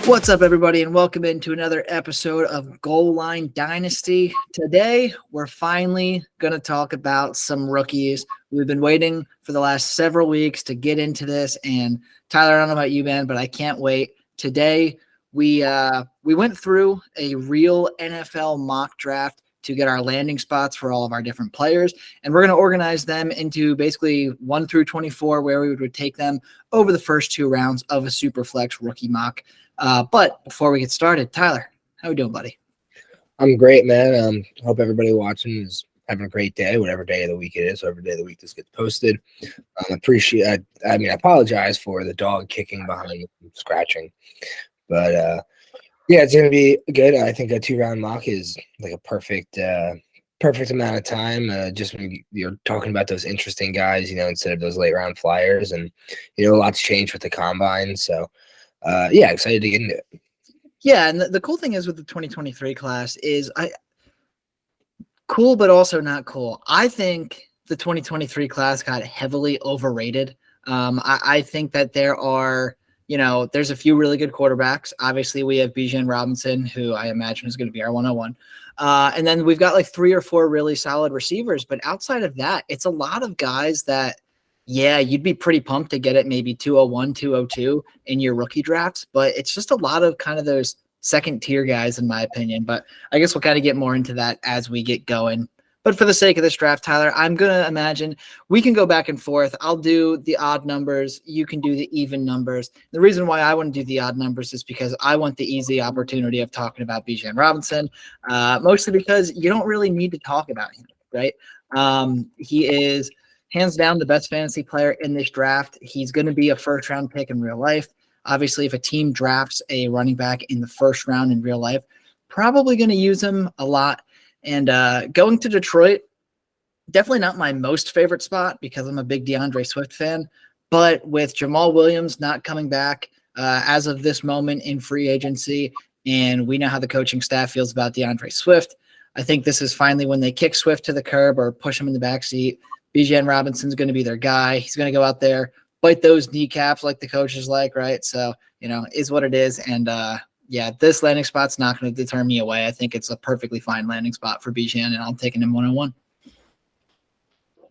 What's up, everybody, and welcome into another episode of Goal Line Dynasty. Today, we're finally going to talk about some rookies. We've been waiting for the last several weeks to get into this, and Tyler, I don't know about you, man, but I can't wait. Today, we went through a real NFL mock draft to get our landing spots for all of our different players, and we're going to organize them into basically 1 through 24, where we would take them over the first 2 rounds of a Superflex rookie mock. But before we get started, Tyler, how we doing, buddy? I'm great, man. Hope everybody watching is having a great day, whatever day of the week it is, whatever day of the week this gets posted. I apologize for the dog kicking behind me, scratching. But yeah, it's gonna be good. I think a 2-round mock is like a perfect amount of time. Just when you're talking about those interesting guys, instead of those late round flyers, and a lot's changed with the combine. So yeah, excited to get into it. Yeah, and the cool thing is with the 2023 class is cool, but also not cool. I think the 2023 class got heavily overrated. I think that there are, there's a few really good quarterbacks. Obviously, we have Bijan Robinson, who I imagine is going to be our 101. And then we've got like 3 or 4 really solid receivers. But outside of that, it's a lot of guys that, yeah, you'd be pretty pumped to get it maybe 201, 202 in your rookie drafts. But it's just a lot of kind of those second-tier guys, in my opinion. But I guess we'll kind of get more into that as we get going. But for the sake of this draft, Tyler, I'm going to imagine we can go back and forth. I'll do the odd numbers. You can do the even numbers. The reason why I want to do the odd numbers is because I want the easy opportunity of talking about Bijan Robinson, mostly because you don't really need to talk about him, right? He is hands down the best fantasy player in this draft. He's going to be a first-round pick in real life. Obviously, if a team drafts a running back in the first round in real life, probably going to use him a lot. And going to Detroit, definitely not my most favorite spot because I'm a big DeAndre Swift fan. But with Jamal Williams not coming back as of this moment in free agency, and we know how the coaching staff feels about DeAndre Swift, I think this is finally when they kick Swift to the curb or push him in the backseat. Bijan Robinson's going to be their guy. He's going to go out there, bite those kneecaps like the coaches like, right? So, is what it is. And, yeah, this landing spot's not going to deter me away. I think it's a perfectly fine landing spot for Bijan, and I'm taking him 101.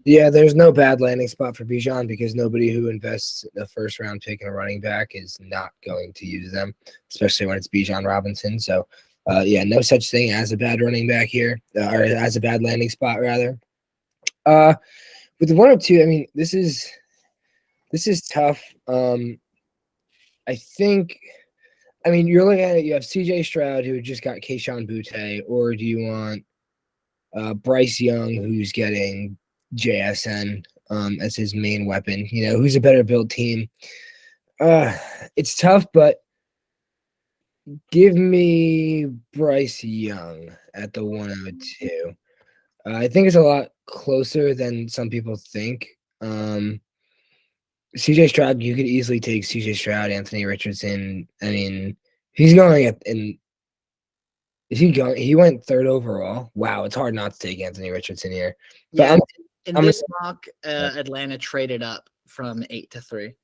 Yeah, there's no bad landing spot for Bijan because nobody who invests a first-round pick in a running back is not going to use them, especially when it's Bijan Robinson. So, yeah, no such thing as a bad running back here, or as a bad landing spot, rather. With the 102, I mean, this is tough. I think, you're looking at it. You have C.J. Stroud, who just got Kayshon Boutte, or do you want Bryce Young, who's getting JSN as his main weapon? Who's a better build team? It's tough, but give me Bryce Young at the 102. I think it's a lot closer than some people think. CJ Stroud, you could easily take CJ Stroud, Anthony Richardson. He's going he went 3rd overall. Wow, it's hard not to take Anthony Richardson here. Yeah, in this mock, Atlanta traded up from 8 to 3.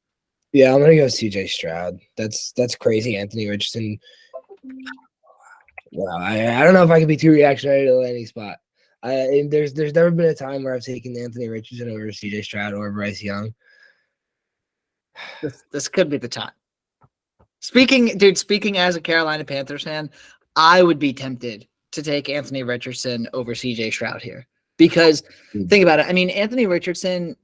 Yeah, I'm gonna go CJ Stroud. That's crazy. Anthony Richardson. Wow, I don't know if I can be too reactionary to the landing spot. There's never been a time where I've taken Anthony Richardson over CJ Stroud or Bryce Young. This could be the time. Speaking as a Carolina Panthers fan, I would be tempted to take Anthony Richardson over CJ Stroud here because think about it. Anthony Richardson,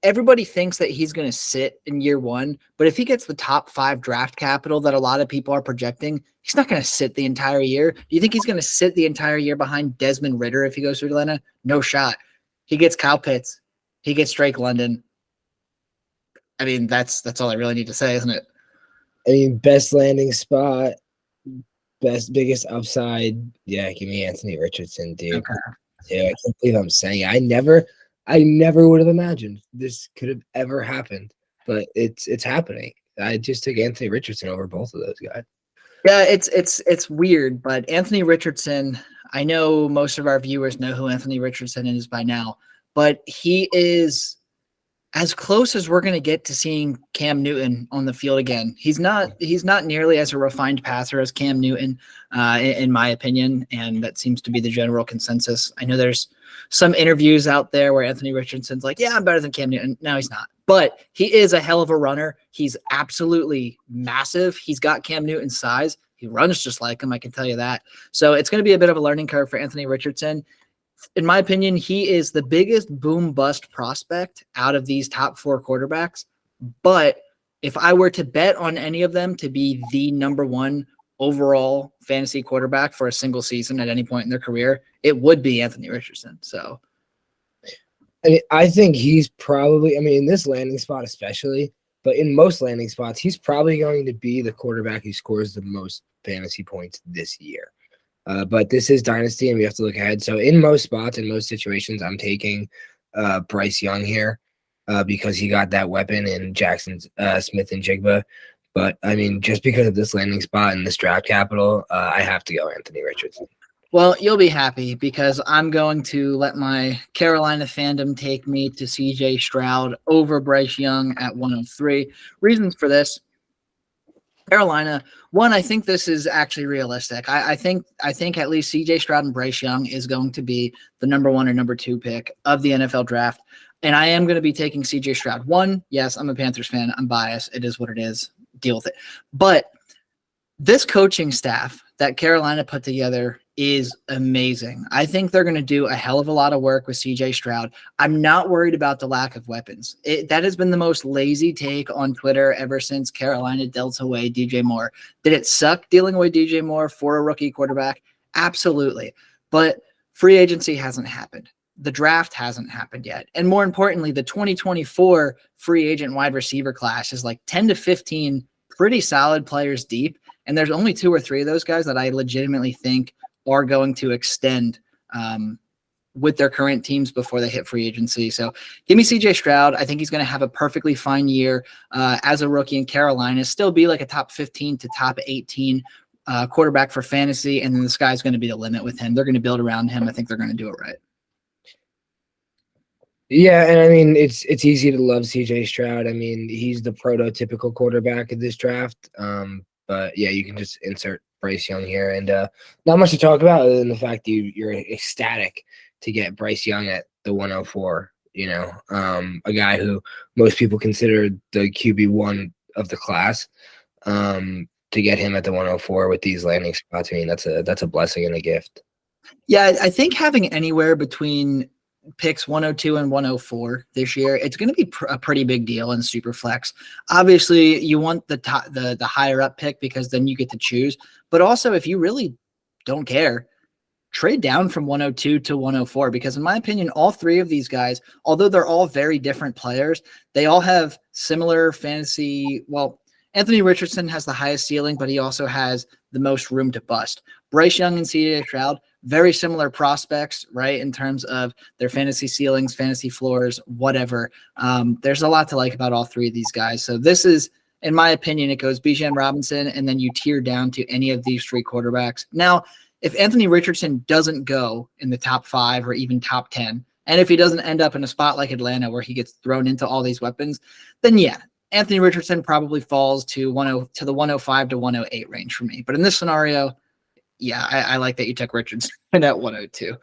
everybody thinks that he's going to sit in year 1, but if he gets the top 5 draft capital that a lot of people are projecting, he's not going to sit the entire year. Do you think he's going to sit the entire year behind Desmond Ridder if he goes to Atlanta? No shot. He gets Kyle Pitts. He gets Drake London. That's all I really need to say, isn't it? Best landing spot, biggest upside. Yeah, give me Anthony Richardson, dude. Okay. Yeah, I can't believe I'm saying it. I never would have imagined this could have ever happened, but it's happening. I just took Anthony Richardson over both of those guys. Yeah, it's weird, but Anthony Richardson, I know most of our viewers know who Anthony Richardson is by now, but he is as close as we're going to get to seeing Cam Newton on the field again. He's not nearly as a refined passer as Cam Newton, in my opinion, and that seems to be the general consensus. I know there's some interviews out there where Anthony Richardson's like, yeah, I'm better than Cam Newton. No, he's not. But he is a hell of a runner. He's absolutely massive. He's got Cam Newton's size. He runs just like him, I can tell you that. So it's going to be a bit of a learning curve for Anthony Richardson. In my opinion, he is the biggest boom bust prospect out of these top 4 quarterbacks. But if I were to bet on any of them to be the number 1 overall fantasy quarterback for a single season at any point in their career, it would be Anthony Richardson. So I think he's probably, in this landing spot especially, but in most landing spots, he's probably going to be the quarterback who scores the most fantasy points this year. But this is Dynasty, and we have to look ahead. So in most spots, in most situations, I'm taking Bryce Young here because he got that weapon in Jackson Smith and Jigba. But, just because of this landing spot and this draft capital, I have to go Anthony Richardson. Well, you'll be happy because I'm going to let my Carolina fandom take me to CJ Stroud over Bryce Young at 103. Reasons for this: Carolina, one, I think this is actually realistic. I think at least CJ Stroud and Bryce Young is going to be the number 1 or number 2 pick of the NFL draft. And I am going to be taking CJ Stroud. One, yes, I'm a Panthers fan. I'm biased. It is what it is. Deal with it. But this coaching staff that Carolina put together is amazing. I think they're going to do a hell of a lot of work with CJ Stroud. I'm not worried about the lack of weapons. That has been the most lazy take on Twitter ever since Carolina dealt away DJ Moore. Did it suck dealing away DJ Moore for a rookie quarterback? Absolutely. But free agency hasn't happened. The draft hasn't happened yet. And more importantly, the 2024 free agent wide receiver class is like 10 to 15 pretty solid players deep. And there's only 2 or 3 of those guys that I legitimately think are going to extend with their current teams before they hit free agency. So give me CJ Stroud. I think he's going to have a perfectly fine year as a rookie in Carolina, still be like a top 15 to top 18 quarterback for fantasy. And then the sky's going to be the limit with him. They're going to build around him. I think they're going to do it right. Yeah, and it's easy to love CJ Stroud. He's the prototypical quarterback of this draft. But yeah, you can just insert Bryce Young here, and not much to talk about other than the fact that you're ecstatic to get Bryce Young at the 104. A guy who most people consider the QB1 of the class. To get him at the 104 with these landing spots, that's a blessing and a gift. Yeah, I think having anywhere between picks 102 and 104 this year, it's going to be a pretty big deal in Superflex. Obviously, you want the higher up pick because then you get to choose. But also, if you really don't care, trade down from 102 to 104 because, in my opinion, all 3 of these guys, although they're all very different players, they all have similar fantasy. Well, Anthony Richardson has the highest ceiling, but he also has the most room to bust. Bryce Young and CJ Stroud, very similar prospects, right, in terms of their fantasy ceilings, fantasy floors, whatever. There's a lot to like about all 3 of these guys. So this is, in my opinion, it goes Bijan Robinson, and then you tier down to any of these 3 quarterbacks. Now, if Anthony Richardson doesn't go in the top 5 or even top 10, and if he doesn't end up in a spot like Atlanta where he gets thrown into all these weapons, then yeah, Anthony Richardson probably falls to the 105 to 108 range for me. But in this scenario, yeah, I like that you took Richardson at 102.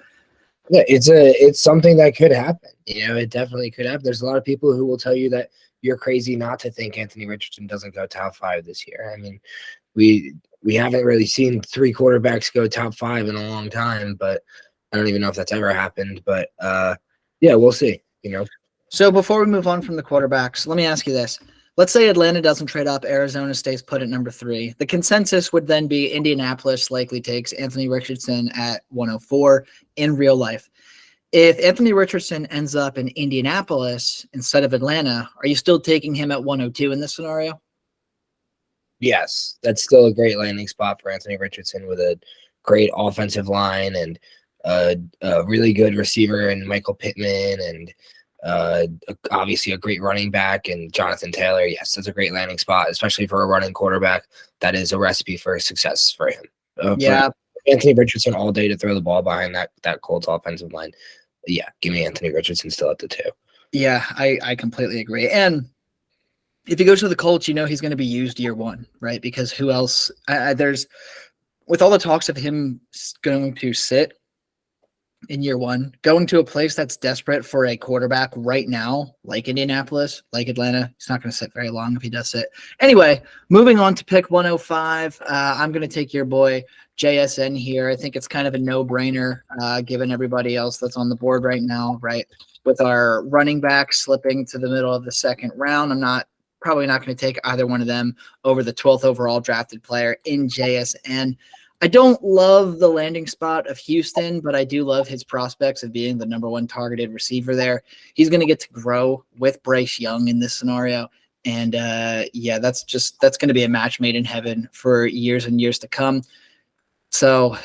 Yeah, it's something that could happen. It definitely could happen. There's a lot of people who will tell you that you're crazy not to think Anthony Richardson doesn't go top 5 this year. We haven't really seen 3 quarterbacks go top 5 in a long time, but I don't even know if that's ever happened. But yeah, we'll see. So before we move on from the quarterbacks, let me ask you this. Let's say Atlanta doesn't trade up, Arizona stays put at number 3. The consensus would then be Indianapolis likely takes Anthony Richardson at 104 in real life. If Anthony Richardson ends up in Indianapolis instead of Atlanta, are you still taking him at 102 in this scenario? Yes, that's still a great landing spot for Anthony Richardson with a great offensive line and a really good receiver in Michael Pittman and obviously a great running back and Jonathan Taylor. Yes, that's a great landing spot, especially for a running quarterback. That is a recipe for success for him. Yeah. For Anthony Richardson all day to throw the ball behind that Colts offensive line. Yeah, give me Anthony Richardson still at the 2. Yeah, I completely agree. And if he goes to the Colts, you know he's going to be used year one, right? Because who else? There's with all the talks of him going to sit in year one, going to a place that's desperate for a quarterback right now, like Indianapolis, like Atlanta. He's not going to sit very long if he does sit. Anyway, moving on to pick 105. I'm going to take your boy JSN here. I think it's kind of a no-brainer given everybody else that's on the board right now, right? With our running back slipping to the middle of the second round, I'm probably not going to take either one of them over the 12th overall drafted player in JSN. I don't love the landing spot of Houston, but I do love his prospects of being the number one targeted receiver there. He's going to get to grow with Bryce Young in this scenario. And that's going to be a match made in heaven for years and years to come. So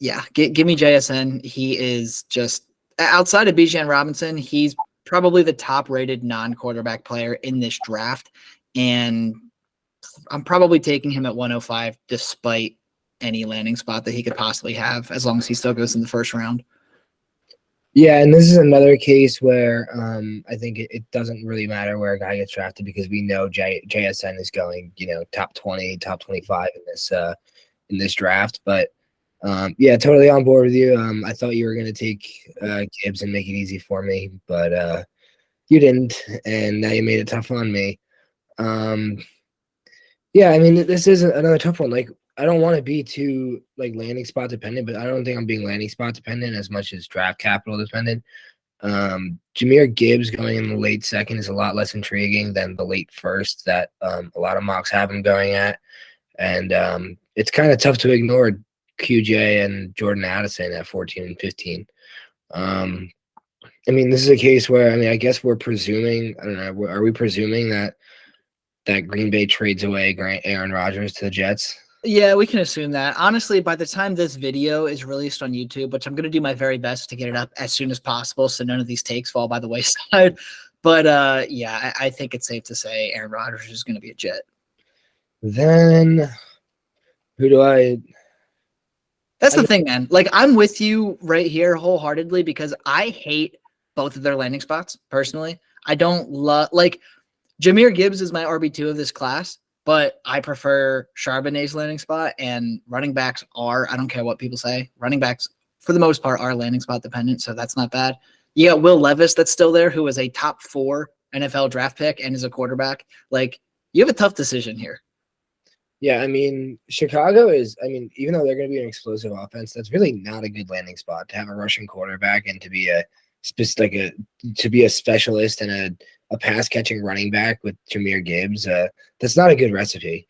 yeah, give me JSN. He is just outside of Bijan Robinson. He's probably the top rated non-quarterback player in this draft. And I'm probably taking him at 105 despite any landing spot that he could possibly have, as long as he still goes in the first round. Yeah, and this is another case where I think it doesn't really matter where a guy gets drafted because we know JSN is going, top 20, top 25 in this draft. But yeah, totally on board with you. I thought you were going to take Gibbs and make it easy for me, but you didn't, and now you made it tough on me. Yeah, I mean, this is another tough one. Like, I don't want to be too landing spot dependent, but I don't think I'm being landing spot dependent as much as draft capital dependent. Jahmyr Gibbs going in the late second is a lot less intriguing than the late first that a lot of mocks have him going at. And it's kind of tough to ignore QJ and Jordan Addison at 14 and 15. I mean, this is a case where, I guess we're presuming, I don't know, are we presuming that Green Bay trades away Aaron Rodgers to the Jets? Yeah, we can assume that. Honestly, by the time this video is released on YouTube, which I'm going to do my very best to get it up as soon as possible so none of these takes fall by the wayside. But yeah, I think it's safe to say Aaron Rodgers is going to be a Jet. Then who do I – That's the thing, man. I'm with you right here wholeheartedly because I hate both of their landing spots, personally. I don't love – Jahmyr Gibbs is my RB2 of this class. But I prefer Charbonnet's landing spot, and running backs are, I don't care what people say, running backs, for the most part, are landing spot dependent, so that's not bad. You got Will Levis that's still there, who is a top 4 NFL draft pick and is a quarterback. You have a tough decision here. Yeah, Chicago is, even though they're going to be an explosive offense, that's really not a good landing spot to have a rushing quarterback and to be a specialist and a pass catching running back with Jahmyr Gibbs. That's not a good recipe,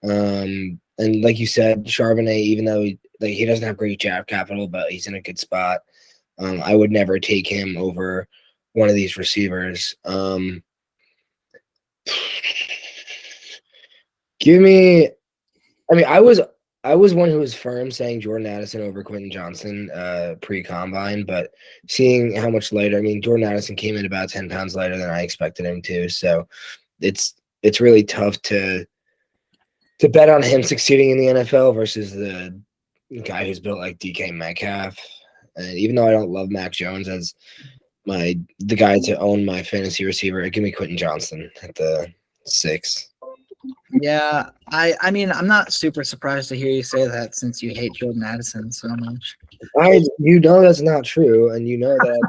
And like you said, Charbonnet, even though he doesn't have great draft capital, but he's in a good spot. I would never take him over one of these receivers. Give me. I was one who was firm saying Jordan Addison over Quentin Johnson pre-combine, but seeing how much later, Jordan Addison came in about 10 pounds lighter than I expected him to. So it's really tough to bet on him succeeding in the NFL versus the guy who's built like DK Metcalf. And even though I don't love Mac Jones as the guy to own my fantasy receiver, give me Quentin Johnson at the 6. Yeah, I'm not super surprised to hear you say that since you hate Jordan Addison so much. That's not true, and that.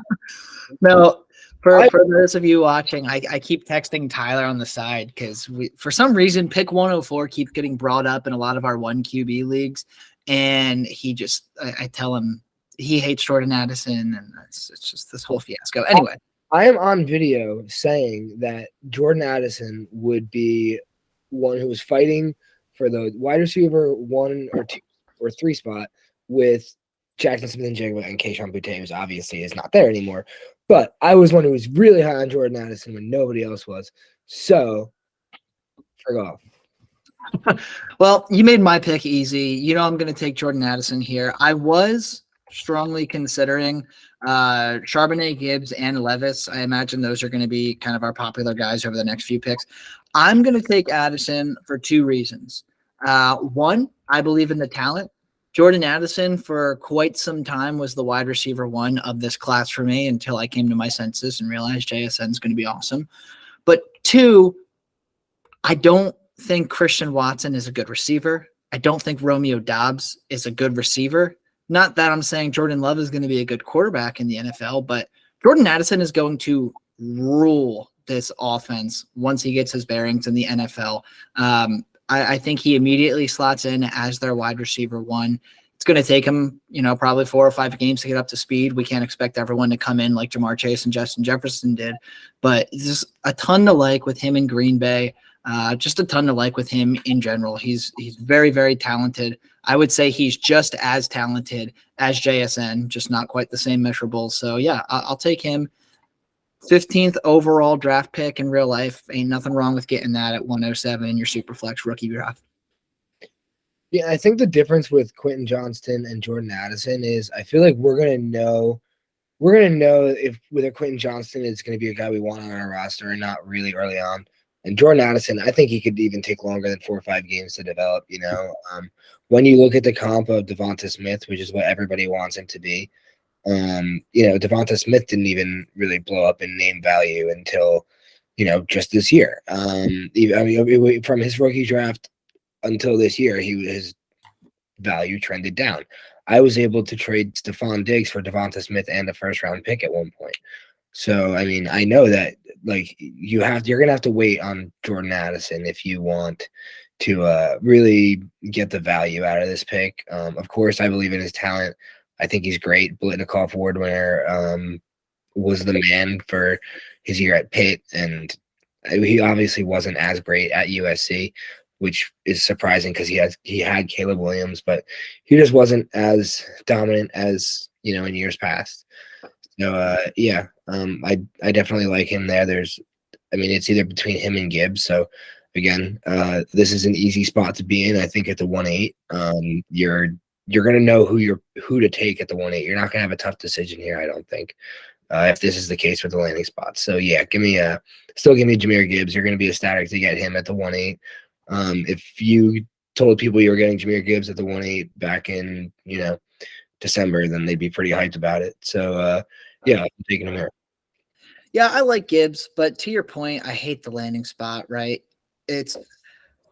No, for those of you watching, I keep texting Tyler on the side because for some reason, pick 104 keeps getting brought up in a lot of our 1 QB leagues, and I tell him he hates Jordan Addison, and it's just this whole fiasco. Anyway, I am on video saying that Jordan Addison would be one who was fighting for the wide receiver 1 or 2 or 3 spot with Jackson Smith-Njigba and Kayshon Boutte, who obviously is not there anymore. But I was one who was really high on Jordan Addison when nobody else was. So, forget off. Well, you made my pick easy. I'm going to take Jordan Addison here. I was strongly considering Charbonnet, Gibbs, and Levis. I imagine those are going to be kind of our popular guys over the next few picks. I'm going to take Addison for 2 reasons. One, I believe in the talent. Jordan Addison for quite some time was the wide receiver 1 of this class for me until I came to my senses and realized JSN is going to be awesome. But 2, I don't think Christian Watson is a good receiver. I don't think Romeo Doubs is a good receiver. Not that I'm saying Jordan Love is going to be a good quarterback in the NFL, but Jordan Addison is going to rule this offense once he gets his bearings in the NFL. I think he immediately slots in as their wide receiver 1. It's going to take him, probably 4 or 5 games to get up to speed. We can't expect everyone to come in like Jamar Chase and Justin Jefferson did, but there's a ton to like with him in Green Bay. Just a ton to like with him in general. He's very, very talented. I would say he's just as talented as JSN, just not quite the same measurables. So yeah, I'll take him. 15th overall draft pick in real life. Ain't nothing wrong with getting that at 107 in your Superflex rookie draft. Yeah, I think the difference with Quentin Johnston and Jordan Addison is I feel like we're gonna know if whether Quentin Johnston is going to be a guy we want on our roster or not really early on. And Jordan Addison, I think he could even take longer than 4 or 5 games to develop. When you look at the comp of Devonta Smith, which is what everybody wants him to be, Devonta Smith didn't even really blow up in name value until, just this year. From his rookie draft until this year, his value trended down. I was able to trade Stephon Diggs for Devonta Smith and a first-round pick at one point. So, I mean, I know that you're going to have to wait on Jordan Addison if you want to really get the value out of this pick. Of course, I believe in his talent. I think he's great. Blitnikoff Award winner, was the man for his year at Pitt, and he obviously wasn't as great at USC, which is surprising because he had Caleb Williams, but he just wasn't as dominant as in years past. So I definitely like him there. It's either between him and Gibbs. So again, this is an easy spot to be in. I think at the 1-8, you're gonna know who to take at the 1-8. You're not gonna have a tough decision here, I don't think. If this is the case with the landing spots. So yeah, still give me Jahmyr Gibbs. You're gonna be ecstatic to get him at the 1-8. If you told people you were getting Jahmyr Gibbs at the 1-8 back in December, then they'd be pretty hyped about it. So yeah, I'm taking him here. Yeah, I like Gibbs, but to your point, I hate the landing spot, right? It's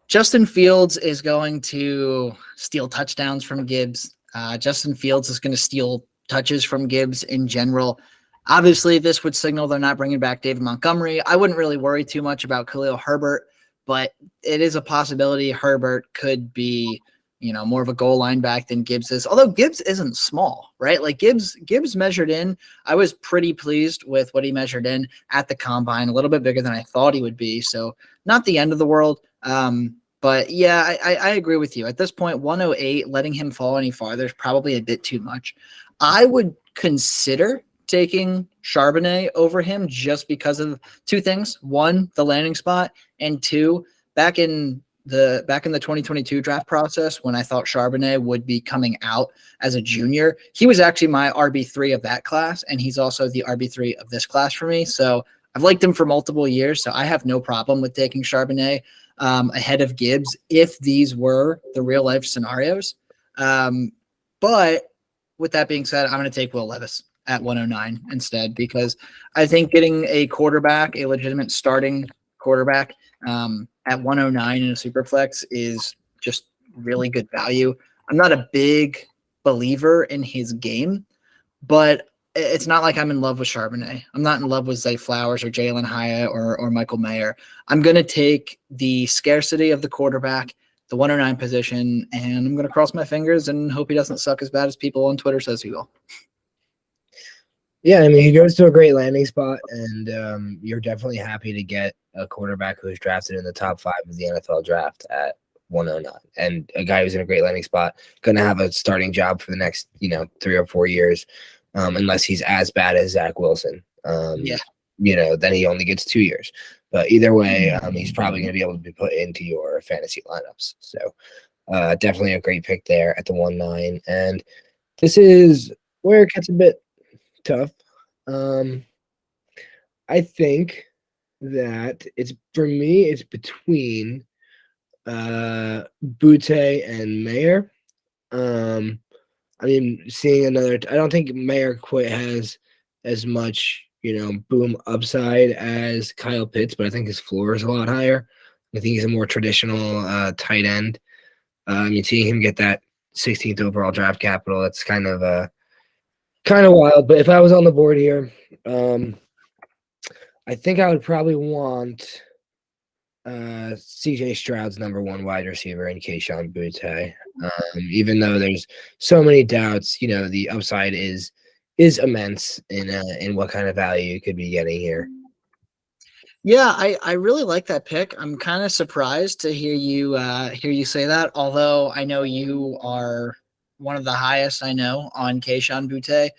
Justin Fields is going to steal touchdowns from Gibbs. Justin Fields is going to steal touches from Gibbs in general. Obviously, this would signal they're not bringing back David Montgomery. I wouldn't really worry too much about Khalil Herbert, but it is a possibility Herbert could be more of a goal line back than Gibbs is. Although Gibbs isn't small, right? Like Gibbs measured in. I was pretty pleased with what he measured in at the combine, a little bit bigger than I thought he would be. So not the end of the world. But yeah, I agree with you. At this point, 108, letting him fall any farther is probably a bit too much. I would consider taking Charbonnet over him just because of 2 things. 1, the landing spot, and 2, back in the 2022 draft process, when I thought Charbonnet would be coming out as a junior, he was actually my RB3 of that class, and he's also the RB3 of this class for me. So I've liked him for multiple years, so I have no problem with taking Charbonnet ahead of Gibbs if these were the real life scenarios. But with that being said, I'm going to take Will Levis at 109 instead, because I think getting a quarterback, a legitimate starting quarterback, at 109 in a Superflex is just really good value. I'm not a big believer in his game, but it's not like I'm in love with Charbonnet. I'm not in love with Zay Flowers or Jalen Hyatt or Michael Mayer. I'm going to take the scarcity of the quarterback, the 109 position, and I'm going to cross my fingers and hope he doesn't suck as bad as people on Twitter says he will. Yeah, I mean, he goes to a great landing spot, and you're definitely happy to get a quarterback who's drafted in the top 5 of the NFL draft at 109, and a guy who's in a great landing spot, going to have a starting job for the next, 3 or 4 years, unless he's as bad as Zach Wilson. Then he only gets 2 years. But either way, he's probably going to be able to be put into your fantasy lineups. So definitely a great pick there at the 1-9. And this is where it gets a bit tough. I think that it's between Butte and Mayer. I mean, seeing another, I don't think Mayer quite has as much, boom upside as Kyle Pitts, but I think his floor is a lot higher. I think he's a more traditional tight end. I mean, seeing him get that 16th overall draft capital, that's kind of wild. But if I was on the board here, I think I would probably want CJ Stroud's number one wide receiver in Kayshon Boutte. Even though there's so many doubts, the upside is immense in what kind of value you could be getting here. Yeah, I really like that pick. I'm kind of surprised to hear you say that. Although I know you are one of the highest I know on Kayshon Boutte.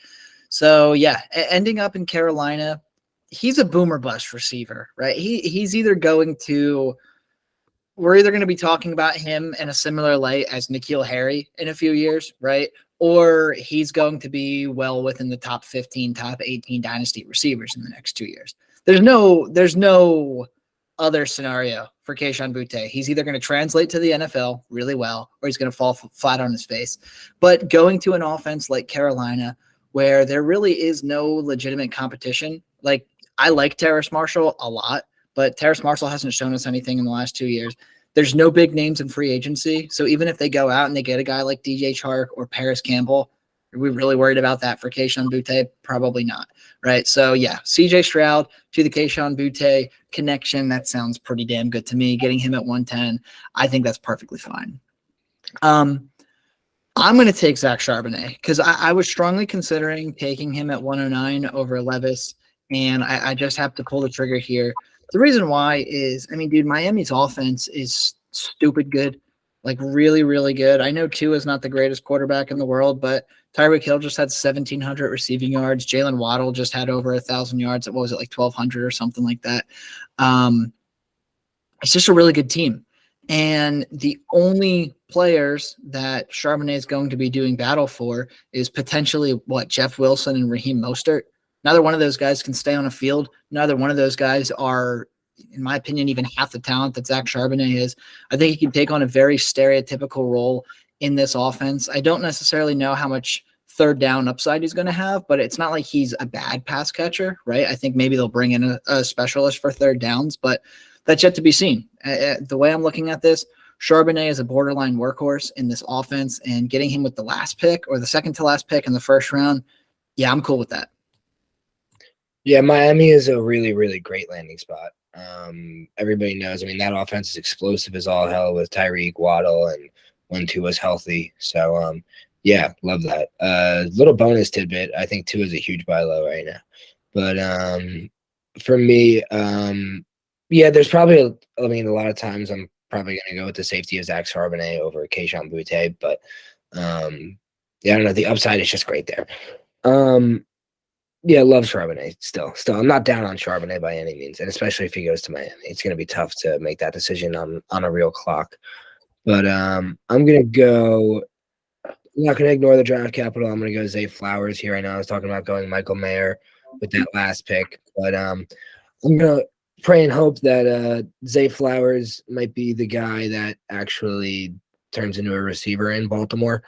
So yeah, ending up in Carolina, he's a boomer bust receiver, right? He's either going to we're either going to be talking about him in a similar light as N'Keal Harry in a few years, right? Or he's going to be well within the top 15, top 18 dynasty receivers in the next 2 years. There's no other scenario for Kayshon Boutte. He's either going to translate to the NFL really well, or he's going to fall flat on his face. But going to an offense like Carolina, where there really is no legitimate competition, like I like Terrace Marshall a lot, but Terrace Marshall hasn't shown us anything in the last 2 years. There's no big names in free agency. So even if they go out and they get a guy like DJ Chark or Paris Campbell, are we really worried about that for Kayshon Boutte? Probably not, right? So yeah, CJ Stroud to the Kayshon Boutte connection, that sounds pretty damn good to me. Getting him at 110, I think that's perfectly fine. I'm going to take Zach Charbonnet because I was strongly considering taking him at 109 over Levis, and I just have to pull the trigger here. The reason why is, I mean, dude, Miami's offense is stupid good, like really, really good. I know Tua is not the greatest quarterback in the world, but Tyreek Hill just had 1,700 receiving yards. Jalen Waddle just had over 1,000 yards. What was it, like 1,200 or something like that? It's just a really good team. And the only players that Charbonnet is going to be doing battle for is potentially Jeff Wilson and Raheem Mostert. Neither one of those guys can stay on a field. Neither one of those guys are, in my opinion, even half the talent that Zach Charbonnet is. I think he can take on a very stereotypical role in this offense. I don't necessarily know how much third down upside he's going to have, but it's not like he's a bad pass catcher, right? I think maybe they'll bring in a specialist for third downs, but that's yet to be seen. The way I'm looking at this, Charbonnet is a borderline workhorse in this offense, and getting him with the last pick or the second to last pick in the first round, yeah, I'm cool with that. Yeah, Miami is a really, really great landing spot. Everybody knows. I mean, that offense is explosive as all hell with Tyreek, Waddle, and when Tua's healthy. So, yeah, love that. Little bonus tidbit. I think Tua is a huge buy low right now. But for me, yeah, there's probably, a lot of times I'm probably going to go with the safety of Zach Charbonnet over Kayshon Boutte. But, yeah, I don't know. The upside is just great there. Yeah, love Charbonnet still. I'm not down on Charbonnet by any means, and especially if he goes to Miami. It's going to be tough to make that decision on a real clock. But I'm going to go – I'm not going to ignore the draft capital. I'm going to go Zay Flowers here. I know I was talking about going Michael Mayer with that last pick, but I'm going to pray and hope that Zay Flowers might be the guy that actually turns into a receiver in Baltimore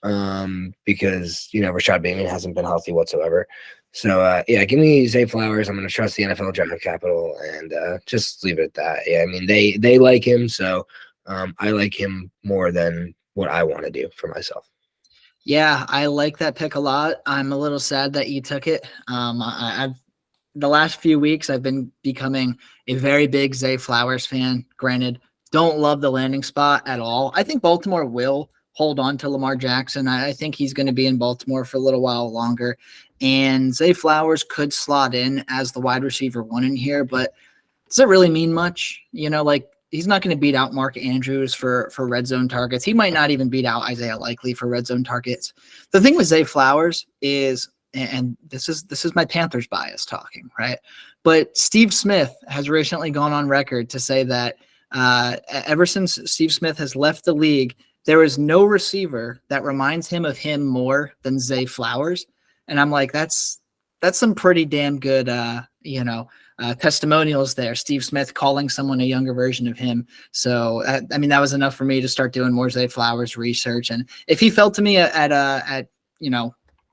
because, Rashad Bateman hasn't been healthy whatsoever. So, yeah, give me Zay Flowers. I'm going to trust the NFL draft capital and just leave it at that. Yeah, I mean, they like him, so I like him more than what I want to do for myself. Yeah, I like that pick a lot. I'm a little sad that you took it. I've the last few weeks, I've been becoming a very big Zay Flowers fan. Granted, don't love the landing spot at all. I think Baltimore will hold on to Lamar Jackson. I think he's going to be in Baltimore for a little while longer. And Zay Flowers could slot in as the wide receiver one in here, but does it really mean much? He's not going to beat out Mark Andrews for red zone targets. He might not even beat out Isaiah Likely for red zone targets. The thing with Zay Flowers is, and this is my Panthers bias talking, right? But Steve Smith has recently gone on record to say that ever since Steve Smith has left the league, there is no receiver that reminds him of him more than Zay Flowers. And I'm like, that's some pretty damn good, testimonials there. Steve Smith calling someone a younger version of him. So, I mean, that was enough for me to start doing more Zay Flowers research. And if he fell to me at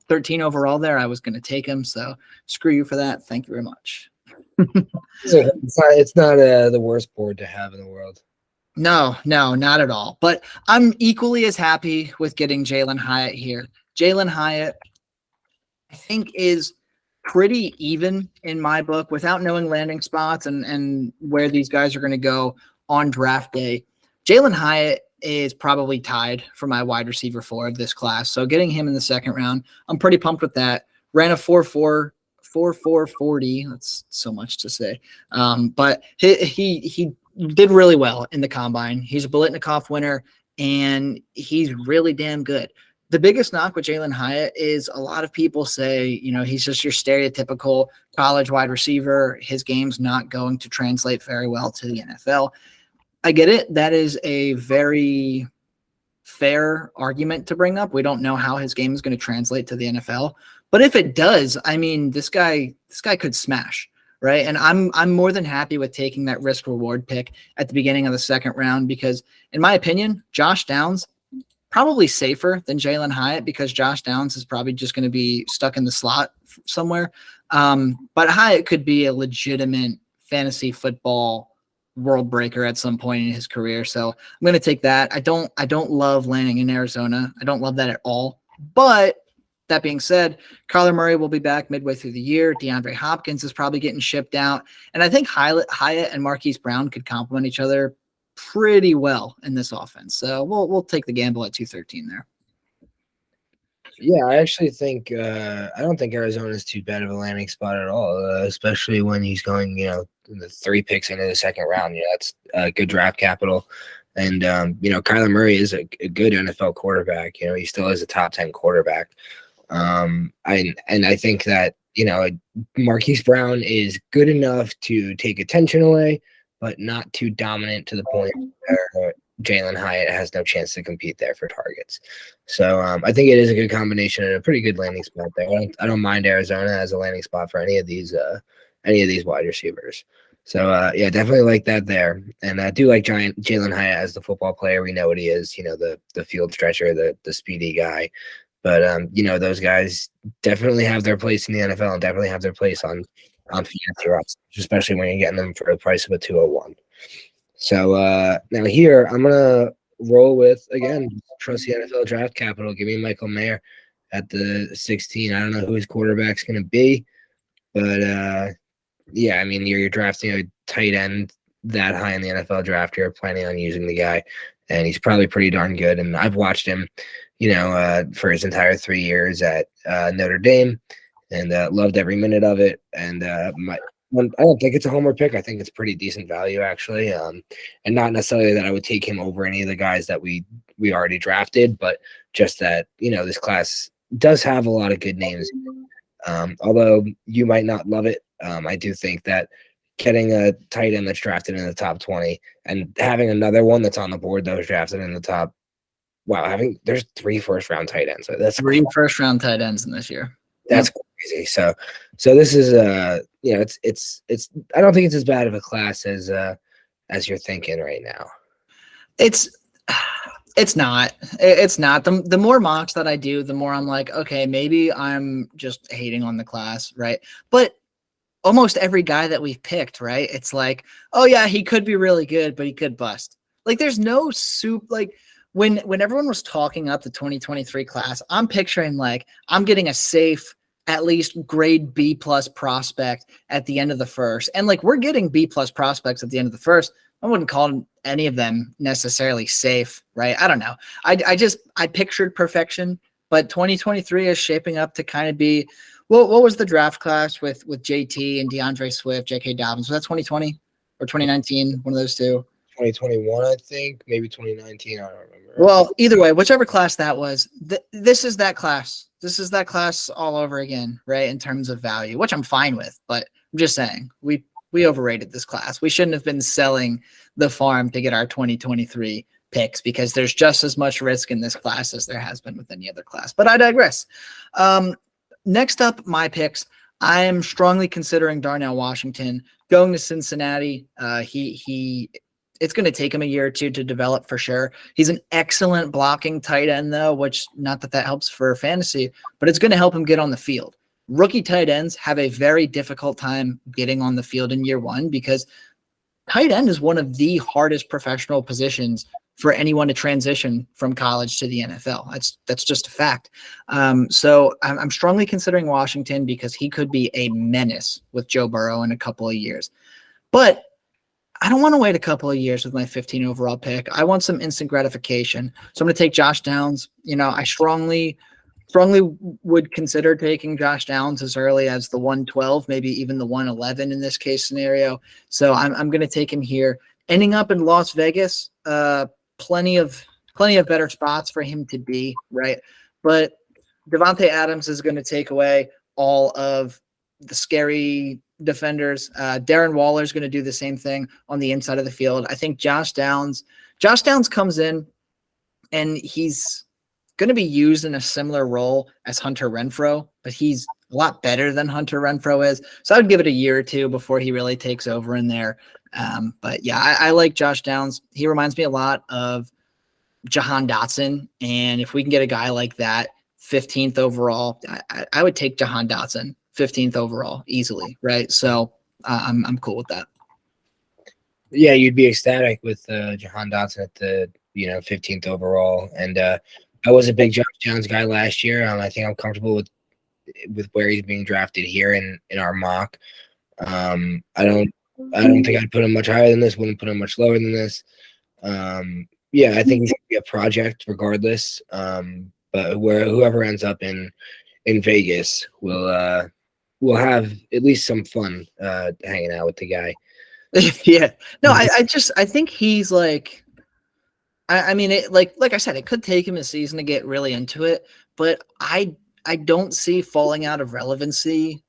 13 overall there, I was going to take him. So screw you for that. Thank you very much. It's not the worst board to have in the world. No, not at all. But I'm equally as happy with getting Jalen Hyatt here. Jalen Hyatt, I think, is pretty even in my book without knowing landing spots and where these guys are going to go on draft day. Jalen Hyatt is probably tied for my wide receiver 4 of this class. So getting him in the second round, I'm pretty pumped with that. Ran a 4.4 40. That's so much to say. But he did really well in the combine. He's a Biletnikoff winner, and he's really damn good. The biggest knock with Jalen Hyatt is a lot of people say, he's just your stereotypical college wide receiver. His game's not going to translate very well to the NFL. I get it. That is a very fair argument to bring up. We don't know how his game is going to translate to the NFL. But if it does, I mean, this guy could smash. Right. And I'm more than happy with taking that risk reward pick at the beginning of the second round, because in my opinion, Josh Downs probably safer than Jalen Hyatt, because Josh Downs is probably just going to be stuck in the slot somewhere. But Hyatt could be a legitimate fantasy football world breaker at some point in his career. So I'm going to take that. I don't love landing in Arizona. I don't love that at all. But that being said, Kyler Murray will be back midway through the year. DeAndre Hopkins is probably getting shipped out. And I think Hyatt and Marquise Brown could complement each other pretty well in this offense. So we'll take the gamble at 213 there. Yeah, I actually think I don't think Arizona is too bad of a landing spot at all, especially when he's going, the 3 picks into the second round. That's good draft capital. And, Kyler Murray is a good NFL quarterback. He still is a top 10 quarterback. I think that, Marquise Brown is good enough to take attention away, but not too dominant to the point where Jalen Hyatt has no chance to compete there for targets. So I think it is a good combination and a pretty good landing spot there. I don't mind Arizona as a landing spot for any of these wide receivers. So yeah, definitely like that there. And I do like Jalen Hyatt as the football player. We know what he is, the field stretcher, the speedy guy. But those guys definitely have their place in the NFL and definitely have their place on fantasy rosters, especially when you're getting them for the price of a 201. So now here I'm gonna roll with, again, trust the NFL draft capital. Give me Michael Mayer at the 16. I don't know who his quarterback's gonna be, but yeah, I mean, you're drafting a tight end that high in the NFL draft. You're planning on using the guy, and he's probably pretty darn good. And I've watched him, for his entire 3 years at Notre Dame, and loved every minute of it. And I don't think it's a homer pick. I think it's pretty decent value, actually, and not necessarily that I would take him over any of the guys that we already drafted, but just that, this class does have a lot of good names. Although you might not love it, I do think that getting a tight end that's drafted in the top 20 and having another one that's on the board that was drafted in the top, there's 3 first-round tight ends. So that's 3 first-round tight ends in this year. That's crazy. So this is it's I don't think it's as bad of a class as you're thinking right now. It's not. It's not. The more mocks that I do, the more I'm like, okay, maybe I'm just hating on the class, right? But almost every guy that we've picked, right? It's like, oh yeah, he could be really good, but he could bust. Like there's no when everyone was talking up the 2023 class, I'm picturing like I'm getting a safe, at least grade B+ prospect at the end of the first. And like we're getting B+ prospects at the end of the first. I wouldn't call any of them necessarily safe, right? I don't know. I pictured perfection, but 2023 is shaping up to kind of be, what was the draft class with JT and DeAndre Swift, J.K. Dobbins? Was that 2020 or 2019? One of those two. 2021, I think, maybe 2019. I don't remember. Well, either way, whichever class that was, this is that class. This is that class all over again, right? In terms of value, which I'm fine with, but I'm just saying we overrated this class. We shouldn't have been selling the farm to get our 2023 picks because there's just as much risk in this class as there has been with any other class. But I digress. Next up, my picks. I am strongly considering Darnell Washington going to Cincinnati. It's going to take him a year or two to develop for sure. He's an excellent blocking tight end though, which not that helps for fantasy, but it's going to help him get on the field. Rookie tight ends have a very difficult time getting on the field in year one because tight end is one of the hardest professional positions for anyone to transition from college to the NFL. That's just a fact. So I'm strongly considering Washington because he could be a menace with Joe Burrow in a couple of years. But I don't want to wait a couple of years with my 15 overall pick. I want some instant gratification. So I'm going to take Josh Downs. I strongly would consider taking Josh Downs as early as the 112, maybe even the 111 in this case scenario. So I'm going to take him here. Ending up in Las Vegas, plenty of better spots for him to be, right? But Devontae Adams is going to take away all of the scary defenders. Darren Waller is going to do the same thing on the inside of the field. I think Josh Downs comes in and he's going to be used in a similar role as Hunter Renfrow, but he's a lot better than Hunter Renfrow is. So I would give it a year or two before he really takes over in there. But yeah, I like Josh Downs. He reminds me a lot of Jahan Dotson. And if we can get a guy like that, 15th overall, I would take Jahan Dotson 15th overall easily. Right. So I'm cool with that. Yeah. You'd be ecstatic with Jahan Dotson at the, 15th overall. And I was a big Josh Downs guy last year. I think I'm comfortable with where he's being drafted here in our mock. I don't think I'd put him much higher than this. Wouldn't put him much lower than this. Yeah, I think he's gonna be a project regardless. But whoever ends up in Vegas will have at least some fun hanging out with the guy. Yeah. No, I think he's like. I mean, like I said, it could take him a season to get really into it, but I don't see falling out of relevancy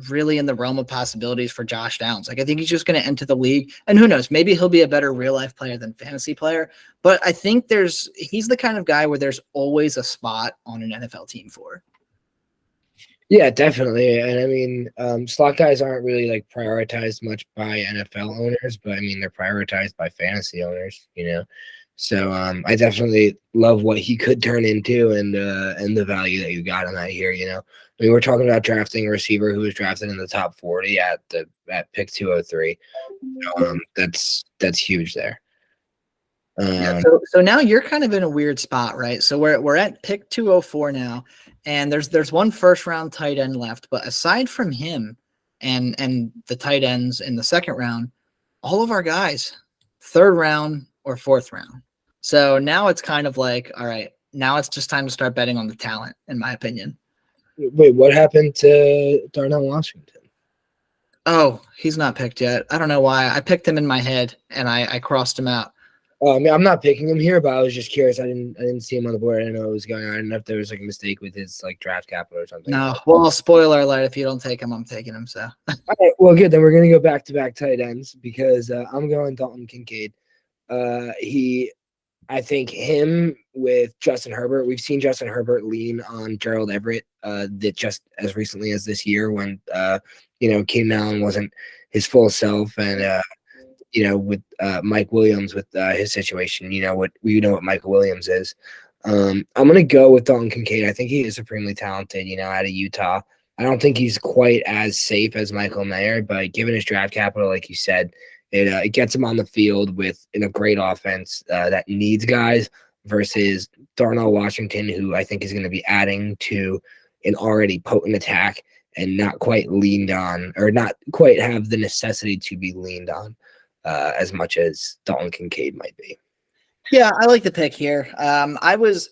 really in the realm of possibilities for Josh Downs. Like, I think he's just going to enter the league, and who knows, maybe he'll be a better real life player than fantasy player. But I think he's the kind of guy where there's always a spot on an NFL team for. Yeah, definitely. And I mean, slot guys aren't really like prioritized much by NFL owners, but I mean, they're prioritized by fantasy owners, So I definitely love what he could turn into and the value that you got on that here. I mean, we're talking about drafting a receiver who was drafted in the top 40 at pick 203. That's huge there. Yeah, so now you're kind of in a weird spot, right? So we're at pick 204 now, and there's one first round tight end left, but aside from him and the tight ends in the second round, all of our guys, third round or fourth round. So now it's kind of like, all right, now it's just time to start betting on the talent, in my opinion. Wait, what happened to Darnell Washington? Oh, he's not picked yet. I don't know why. I picked him in my head and I crossed him out. I mean, I'm not picking him here, but I was just curious. I didn't see him on the board. I didn't know what was going on. I didn't know if there was like a mistake with his like draft capital or something. No, well, spoiler alert, if you don't take him, I'm taking him. So all right, well, good. Then we're gonna go back to back tight ends because I'm going Dalton Kincaid. I think him with Justin Herbert, we've seen Justin Herbert lean on Gerald Everett that just as recently as this year when Keenan Allen wasn't his full self, and with Mike Williams with his situation, what Michael Williams is. I'm gonna go with Dalton Kincaid. I think he is supremely talented, out of Utah. I don't think he's quite as safe as Michael Mayer, but given his draft capital, like you said, it gets him on the field in a great offense that needs guys versus Darnell Washington, who I think is going to be adding to an already potent attack and not quite leaned on, or not quite have the necessity to be leaned on as much as Dalton Kincaid might be. Yeah, I like the pick here. I was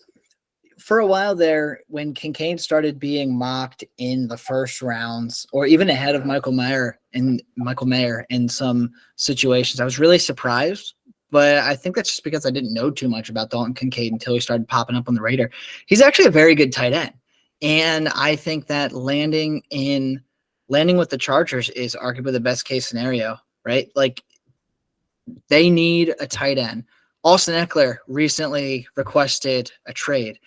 for a while there when Kincaid started being mocked in the first rounds, or even ahead of Michael Mayer in some situations. I was really surprised, but I think that's just because I didn't know too much about Dalton Kincaid until he started popping up on the radar. He's actually a very good tight end, and I think that landing with the Chargers is arguably the best case scenario, right? Like, they need a tight end. Austin Eckler recently requested a trade.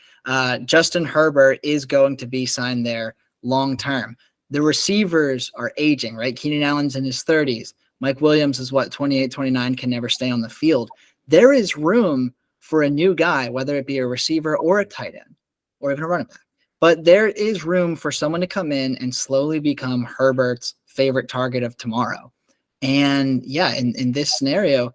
Justin Herbert is going to be signed there long term. The receivers are aging, right? Keenan Allen's in his 30s. Mike Williams is 28, 29, can never stay on the field. There is room for a new guy, whether it be a receiver or a tight end or even a running back. But there is room for someone to come in and slowly become Herbert's favorite target of tomorrow. And yeah, in this scenario,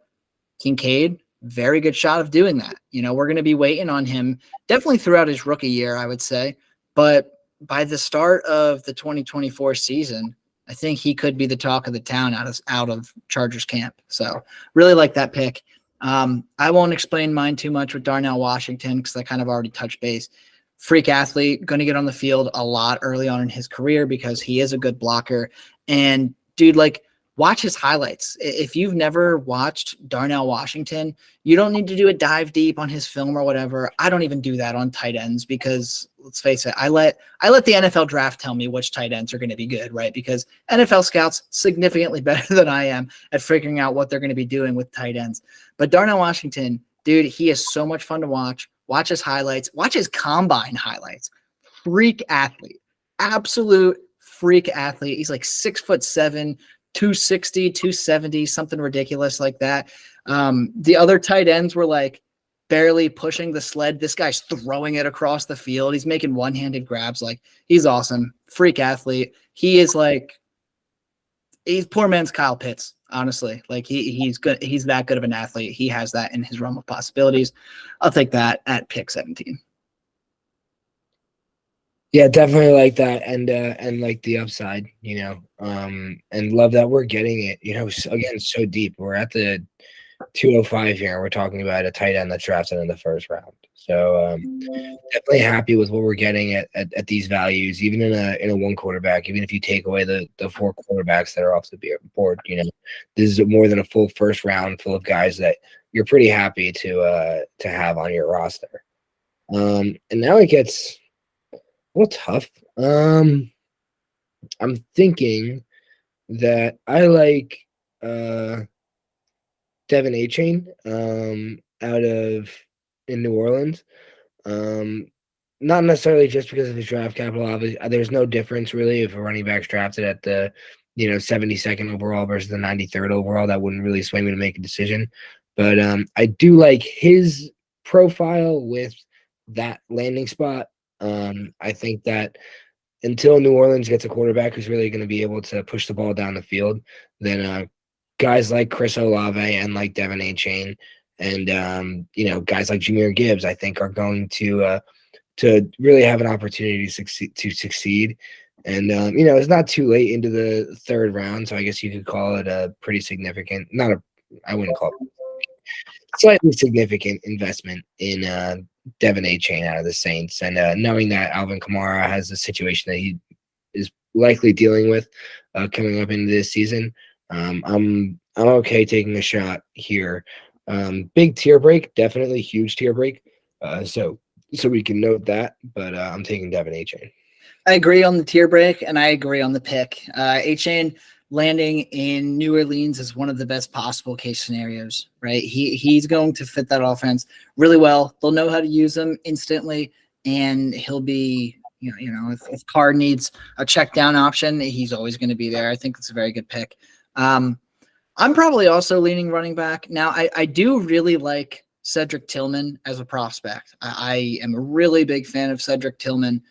Kincaid, very good shot of doing that. We're going to be waiting on him definitely throughout his rookie year, I would say. But by the start of the 2024 season, I think he could be the talk of the town out of Chargers camp. So really like that pick. I won't explain mine too much with Darnell Washington because I kind of already touched base. Freak athlete, going to get on the field a lot early on in his career because he is a good blocker. And dude, watch his highlights. If you've never watched Darnell Washington, you don't need to do a dive deep on his film or whatever. I don't even do that on tight ends because let's face it, I let the NFL draft tell me which tight ends are going to be good, right? Because NFL scouts significantly better than I am at figuring out what they're going to be doing with tight ends. But Darnell Washington, dude, he is so much fun to watch. Watch his highlights. Watch his combine highlights. Freak athlete. Absolute freak athlete. He's like 6'7", 260, 270, something ridiculous like that. The other tight ends were like barely pushing the sled. This guy's throwing it across the field. He's making one-handed grabs. Like, he's awesome. Freak athlete. He is he's poor man's Kyle Pitts, honestly. Like, he's good. He's that good of an athlete. He has that in his realm of possibilities. I'll take that at pick 17. Yeah, definitely like that, and like the upside, and love that we're getting it, again, so deep. We're at the 205 here. We're talking about a tight end that's drafted in the first round. So definitely happy with what we're getting at these values, even in a one quarterback. Even if you take away the four quarterbacks that are off the board, this is more than a full first round full of guys that you're pretty happy to have on your roster. And now it gets well, tough. I'm thinking that I like Devin Achane out of in New Orleans. Not necessarily just because of his draft capital. Obviously, there's no difference really if a running back's drafted at the 72nd overall versus the 93rd overall. That wouldn't really sway me to make a decision. But I do like his profile with that landing spot. I think that until New Orleans gets a quarterback who's really going to be able to push the ball down the field, then guys like Chris Olave and like Devin Achane and guys like Jahmyr Gibbs, I think, are going to really have an opportunity to succeed. And it's not too late into the third round, so I guess you could call it a pretty significant, I wouldn't call it slightly significant investment in Devin Achane out of the Saints, and knowing that Alvin Kamara has a situation that he is likely dealing with coming up into this season, I'm okay taking a shot here. Big tier break, definitely huge tier break. So we can note that, but I'm taking Devin Achane. I agree on the tier break, and I agree on the pick. Achane landing in New Orleans is one of the best possible case scenarios, right? He's going to fit that offense really well. They'll know how to use him instantly, and he'll be, if Carr needs a check down option, he's always going to be there. I think it's a very good pick. I'm probably also leaning running back. Now, I do really like Cedric Tillman as a prospect. I am a really big fan of Cedric Tillman.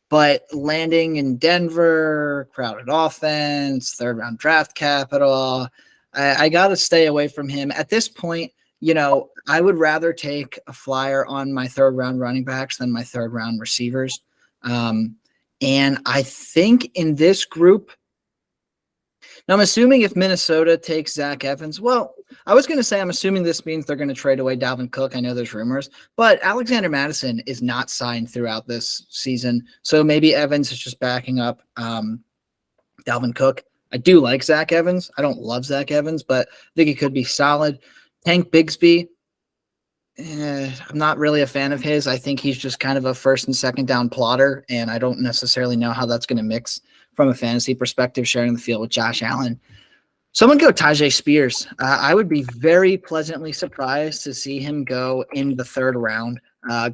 But landing in Denver, crowded offense, third round draft capital, I got to stay away from him. At this point, I would rather take a flyer on my third round running backs than my third round receivers. And I think in this group, now I'm assuming if Minnesota takes Zach Evans, well, I was going to say I'm assuming this means they're going to trade away Dalvin Cook. I know there's rumors, but Alexander Mattison is not signed throughout this season. So maybe Evans is just backing up Dalvin Cook. I do like Zach Evans. I don't love Zach Evans, but I think he could be solid. Tank Bigsby, I'm not really a fan of his. I think he's just kind of a first and second down plotter, and I don't necessarily know how that's going to mix from a fantasy perspective, sharing the field with Josh Allen. Someone go Tajay Spears. I would be very pleasantly surprised to see him go in the third round.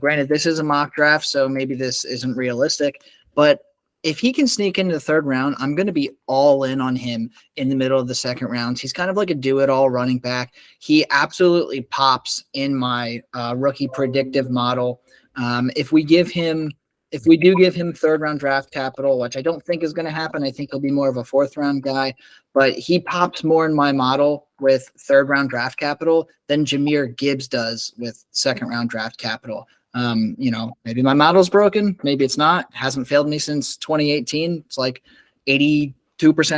Granted, this is a mock draft, so maybe this isn't realistic, but if he can sneak into the third round, I'm going to be all in on him in the middle of the second round. He's kind of like a do-it-all running back. He absolutely pops in my rookie predictive model. If we do give him third round draft capital, which I don't think is going to happen, I think he'll be more of a fourth round guy, but he pops more in my model with third round draft capital than Jahmyr Gibbs does with second round draft capital. Maybe my model's broken. Maybe it's not. Hasn't failed me since 2018. It's like 82%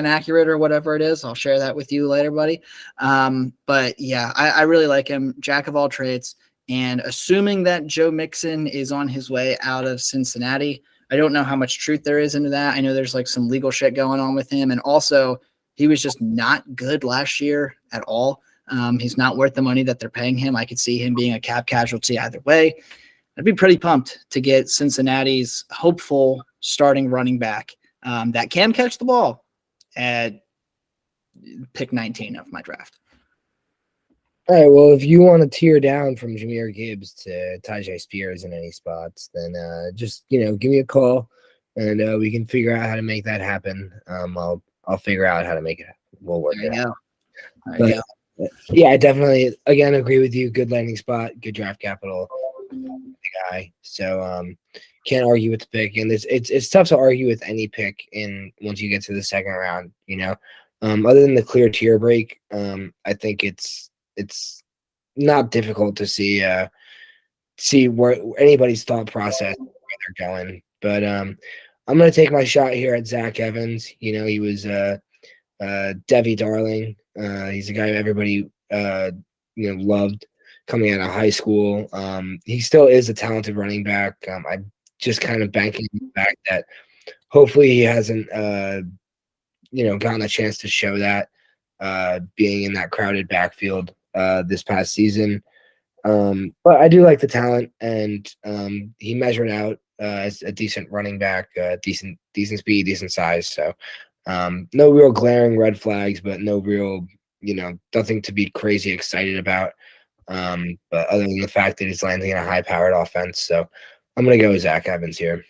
accurate or whatever it is. I'll share that with you later, buddy. But yeah, I really like him. Jack of all trades. And assuming that Joe Mixon is on his way out of Cincinnati, I don't know how much truth there is into that. I know there's like some legal shit going on with him. And also, he was just not good last year at all. He's not worth the money that they're paying him. I could see him being a cap casualty either way. I'd be pretty pumped to get Cincinnati's hopeful starting running back that can catch the ball at pick 19 of my draft. All right, well, if you want to tear down from Jahmyr Gibbs to Tyjae Spears in any spots, then just give me a call, and we can figure out how to make that happen. I'll figure out how to make it happen. We'll work it out. But, yeah, I definitely again agree with you. Good landing spot, good draft capital, guy. So can't argue with the pick, and it's tough to argue with any pick in once you get to the second round. Other than the clear tier break, I think it's not difficult to see where anybody's thought process where they're going. But I'm gonna take my shot here at Zach Evans. He was Debbie Darling. He's a guy everybody loved coming out of high school. He still is a talented running back. I just kind of banking on the fact that hopefully he hasn't gotten a chance to show that being in that crowded backfield this past season. But I do like the talent, and he measured out as a decent running back, decent speed, decent size. So no real glaring red flags, but no real, nothing to be crazy excited about. But other than the fact that he's landing in a high-powered offense. So I'm going to go with Zach Evans here.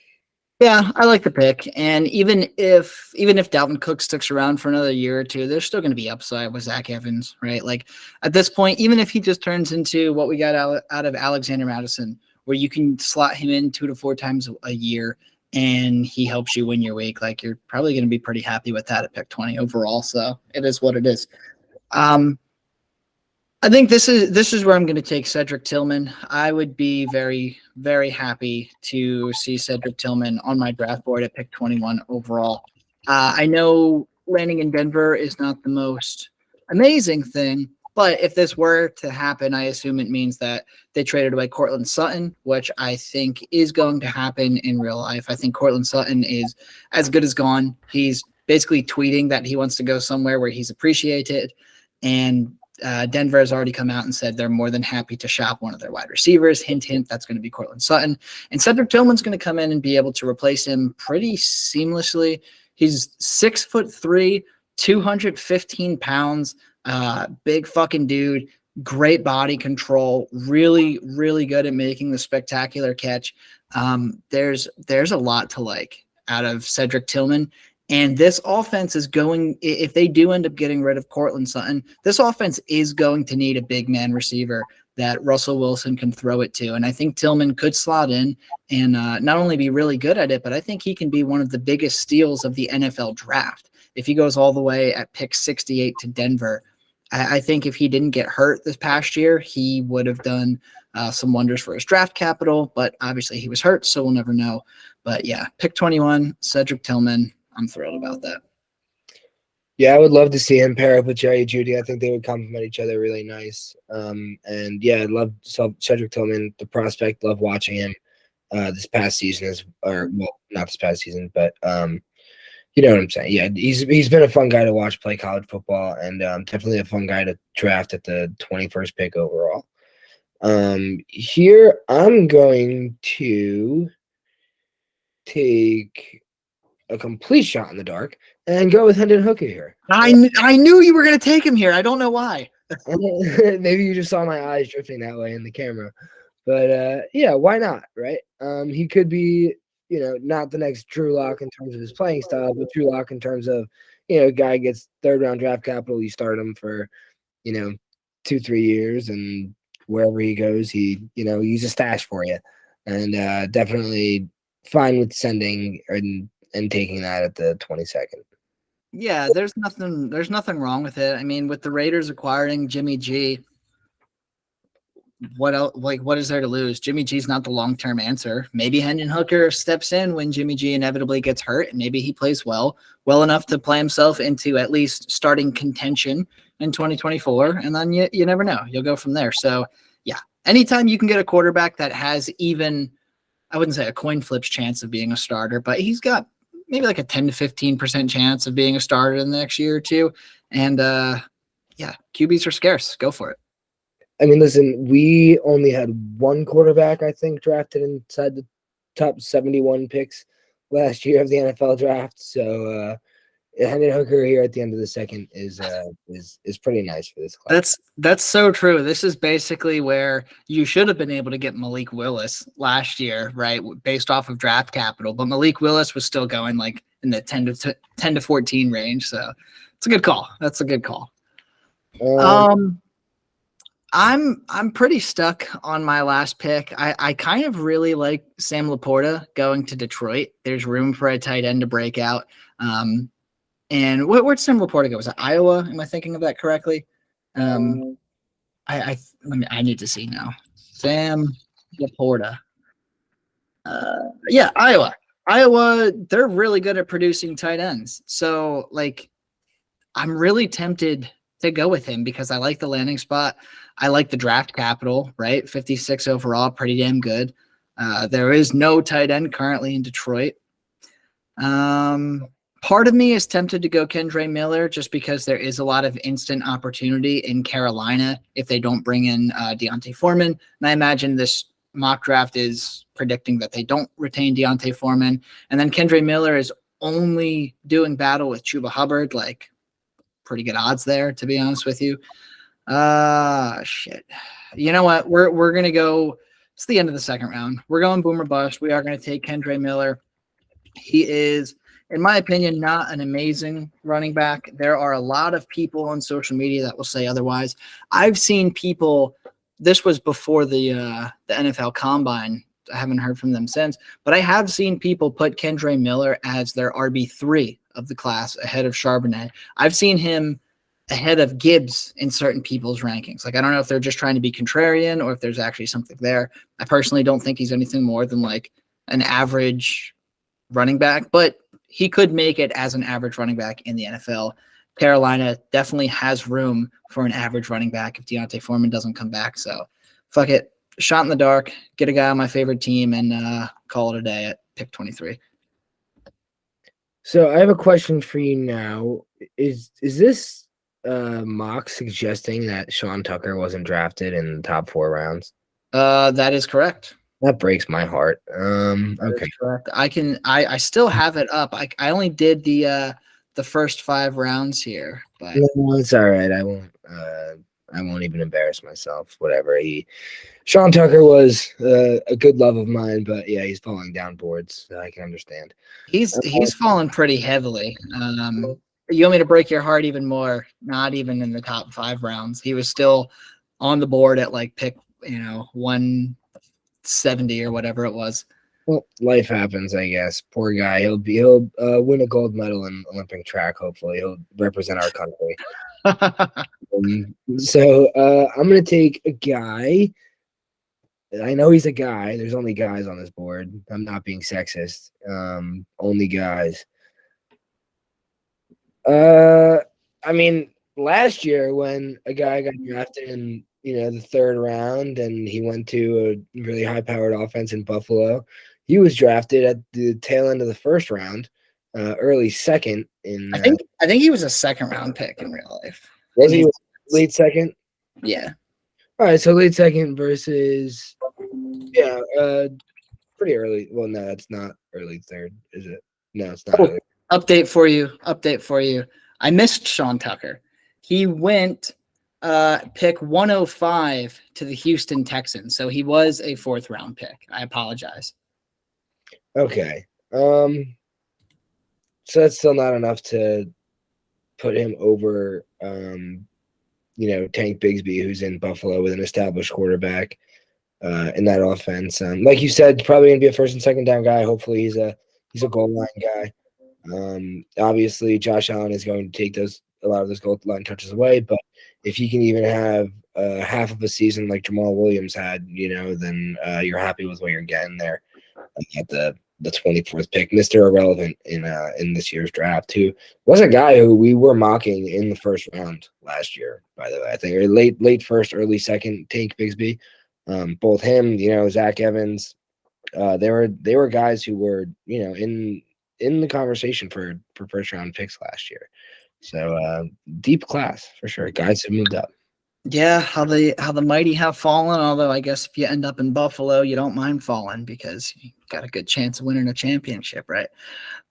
Yeah, I like the pick. And even if Dalvin Cook sticks around for another year or two, there's still going to be upside with Zach Evans, right? Like at this point, even if he just turns into what we got out of Alexander Madison, where you can slot him in 2 to 4 times a year and he helps you win your week, like you're probably going to be pretty happy with that at pick 20 overall. So it is what it is. I think this is where I'm going to take Cedric Tillman. I would be very, very happy to see Cedric Tillman on my draft board at pick 21 overall. I know landing in Denver is not the most amazing thing, but if this were to happen, I assume it means that they traded away Cortland Sutton, which I think is going to happen in real life. I think Cortland Sutton is as good as gone. He's basically tweeting that he wants to go somewhere where he's appreciated, and Denver has already come out and said they're more than happy to shop one of their wide receivers. Hint, hint, that's going to be Cortland Sutton. And Cedric Tillman's going to come in and be able to replace him pretty seamlessly. He's 6'3", 215 pounds, big fucking dude, great body control, really, really good at making the spectacular catch. There's a lot to like out of Cedric Tillman. And this offense is going, if they do end up getting rid of Cortland Sutton, this offense is going to need a big man receiver that Russell Wilson can throw it to. And I think Tillman could slot in and not only be really good at it, but I think he can be one of the biggest steals of the NFL draft. If he goes all the way at pick 68 to Denver, I think if he didn't get hurt this past year, he would have done some wonders for his draft capital. But obviously he was hurt, so we'll never know. But yeah, pick 21, Cedric Tillman. I'm thrilled about that. Yeah, I would love to see him pair up with Jerry Jeudy. I think they would complement each other really nice. And yeah, I love Cedric Tillman, the prospect. Love watching him this past season, not this past season, but you know what I'm saying. Yeah, he's been a fun guy to watch play college football, and definitely a fun guy to draft at the 21st pick overall. Here I'm going to take a complete shot in the dark and go with Hendon Hooker here. I knew you were going to take him here. I don't know why. Maybe you just saw my eyes drifting that way in the camera. But yeah, why not, right? He could be not the next Drew Lock in terms of his playing style, but Drew Lock in terms of, guy gets third round draft capital, you start him for, 2-3 years, and wherever he goes, he's a stash for you. And definitely fine with sending and taking that at the 22nd. Yeah, there's nothing wrong with it. I mean, with the Raiders acquiring Jimmy G, what else? Like, what is there to lose? Jimmy G's not the long-term answer. Maybe Hendon Hooker steps in when Jimmy G inevitably gets hurt, and maybe he plays well enough to play himself into at least starting contention in 2024, and then you never know. You'll go from there. So, yeah, anytime you can get a quarterback that has even, I wouldn't say a coin flip's chance of being a starter, but he's got maybe like a 10 to 15% chance of being a starter in the next year or two. And yeah, QBs are scarce. Go for it. I mean, listen, we only had one quarterback, I think, drafted inside the top 71 picks last year of the NFL draft. So Hendon Hooker here at the end of the second is pretty nice for this class. That's so true. This is basically where you should have been able to get Malik Willis last year, right? Based off of draft capital, but Malik Willis was still going like in the 10 to 14 range. So it's a good call. That's a good call. I'm pretty stuck on my last pick. I kind of really like Sam Laporta going to Detroit. There's room for a tight end to break out. And where'd Sam Laporta go? Was it Iowa? Am I thinking of that correctly? I need to see now. Sam Laporta. Yeah, Iowa. Iowa, they're really good at producing tight ends. So, like, I'm really tempted to go with him because I like the landing spot. I like the draft capital, right? 56 overall, pretty damn good. There is no tight end currently in Detroit. Part of me is tempted to go Kendre Miller just because there is a lot of instant opportunity in Carolina if they don't bring in Deontay Foreman. And I imagine this mock draft is predicting that they don't retain Deontay Foreman. And then Kendre Miller is only doing battle with Chuba Hubbard, like pretty good odds there, to be honest with you. Shit. You know what? We're going to go. It's the end of the second round. We're going boom or bust. We are going to take Kendre Miller. He is, in my opinion, not an amazing running back. There are a lot of people on social media that will say otherwise. I've seen people, this was before the NFL Combine. I haven't heard from them since, but I have seen people put Kendre Miller as their RB3 of the class ahead of Charbonnet. I've seen him ahead of Gibbs in certain people's rankings. Like, I don't know if they're just trying to be contrarian or if there's actually something there. I personally don't think he's anything more than like an average running back, but he could make it as an average running back in the NFL. Carolina definitely has room for an average running back if Deontay Foreman doesn't come back. So fuck it. Shot in the dark, get a guy on my favorite team, and call it a day at pick 23. So I have a question for you now. Is this mock suggesting that Sean Tucker wasn't drafted in the top 4 rounds? That is correct. That breaks my heart. Okay. I still have it up. I only did the first 5 rounds here, but no, it's all right. I won't even embarrass myself. Whatever. Sean Tucker was a good love of mine, but yeah, he's falling down boards. So I can understand. He's fallen pretty heavily. You want me to break your heart even more? Not even in the top 5 rounds. He was still on the board at like pick 170 or whatever it was. Well, life happens, I guess. Poor guy. He'll win a gold medal in Olympic track. Hopefully, he'll represent our country. So I'm gonna take a guy. I know he's a guy. There's only guys on this board. I'm not being sexist. Only guys. I mean, last year when a guy got drafted in the 3rd round and he went to a really high-powered offense in Buffalo, he was drafted at the tail end of the 1st round, early 2nd. In I think he was a 2nd round pick in real life. Was he late 2nd? Yeah. All right, so late 2nd versus pretty early. Well, no, it's not early 3rd, is it? No, it's not. Early. Update for you. I missed Sean Tucker. He went pick 105 to the Houston Texans. So he was a 4th round pick. I apologize. Okay. So that's still not enough to put him over, Tank Bigsby, who's in Buffalo with an established quarterback in that offense. Like you said, probably gonna be a first and second down guy. Hopefully, he's a goal line guy. Obviously, Josh Allen is going to take a lot of those goal line touches away. But if he can even have half of a season like Jamal Williams had, then you're happy with what you're getting there at the 24th pick, Mr. Irrelevant in this year's draft, who was a guy who we were mocking in the first round last year, by the way. I think or late first, early second, Tank Bigsby. Both him, Zach Evans, they were guys who were, in the conversation for first round picks last year. So deep class for sure. Guys have moved up. Yeah, how the mighty have fallen. Although I guess if you end up in Buffalo, you don't mind falling because you got a good chance of winning a championship, right?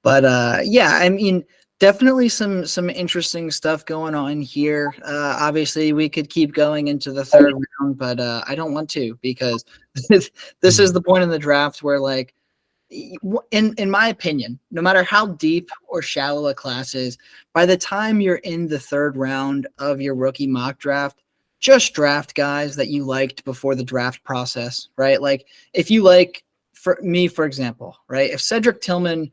But yeah, I mean, definitely some interesting stuff going on here. Obviously, we could keep going into the third round, but I don't want to because this is the point in the draft where, like, in my opinion, no matter how deep or shallow a class is, by the time you're in the third round of your rookie mock draft, just draft guys that you liked before the draft process, right? Like if you like, for me, for example, right? If Cedric Tillman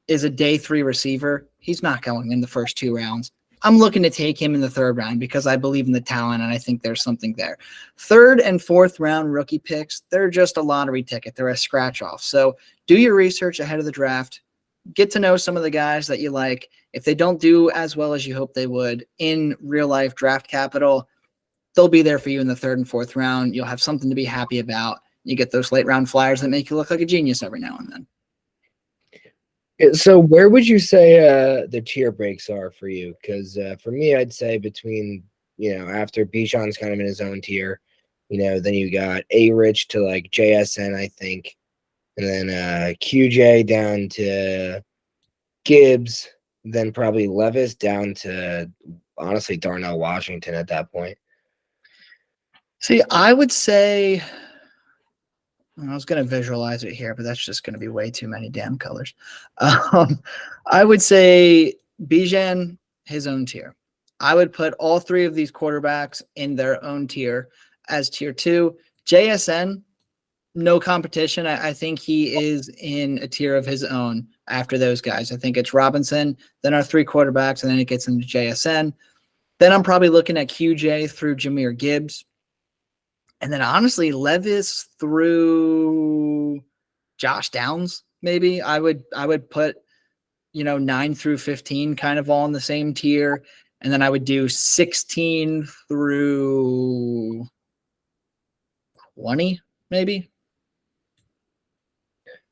is a day 3 receiver, he's not going in the first 2 rounds. I'm looking to take him in the third round because I believe in the talent and I think there's something there. Third and fourth round rookie picks, they're just a lottery ticket. They're a scratch off. So do your research ahead of the draft. Get to know some of the guys that you like. If they don't do as well as you hope they would in real life draft capital, they'll be there for you in the third and fourth round. You'll have something to be happy about. You get those late round flyers that make you look like a genius every now and then. So where would you say the tier breaks are for you? Because for me, I'd say between, after Bijan's kind of in his own tier, then you got A-Rich to like JSN, I think. And then QJ down to Gibbs, then probably Levis down to, honestly, Darnell Washington at that point. See, I would say I was going to visualize it here, but that's just going to be way too many damn colors. I would say Bijan, his own tier. I would put all 3 of these quarterbacks in their own tier as tier 2. JSN, no competition. I think he is in a tier of his own after those guys. I think it's Robinson, then our 3 quarterbacks, and then it gets into JSN. Then I'm probably looking at QJ through Jahmyr Gibbs. And then honestly, Levis through Josh Downs, maybe. I would put, 9 through 15 kind of all in the same tier. And then I would do 16 through 20, maybe.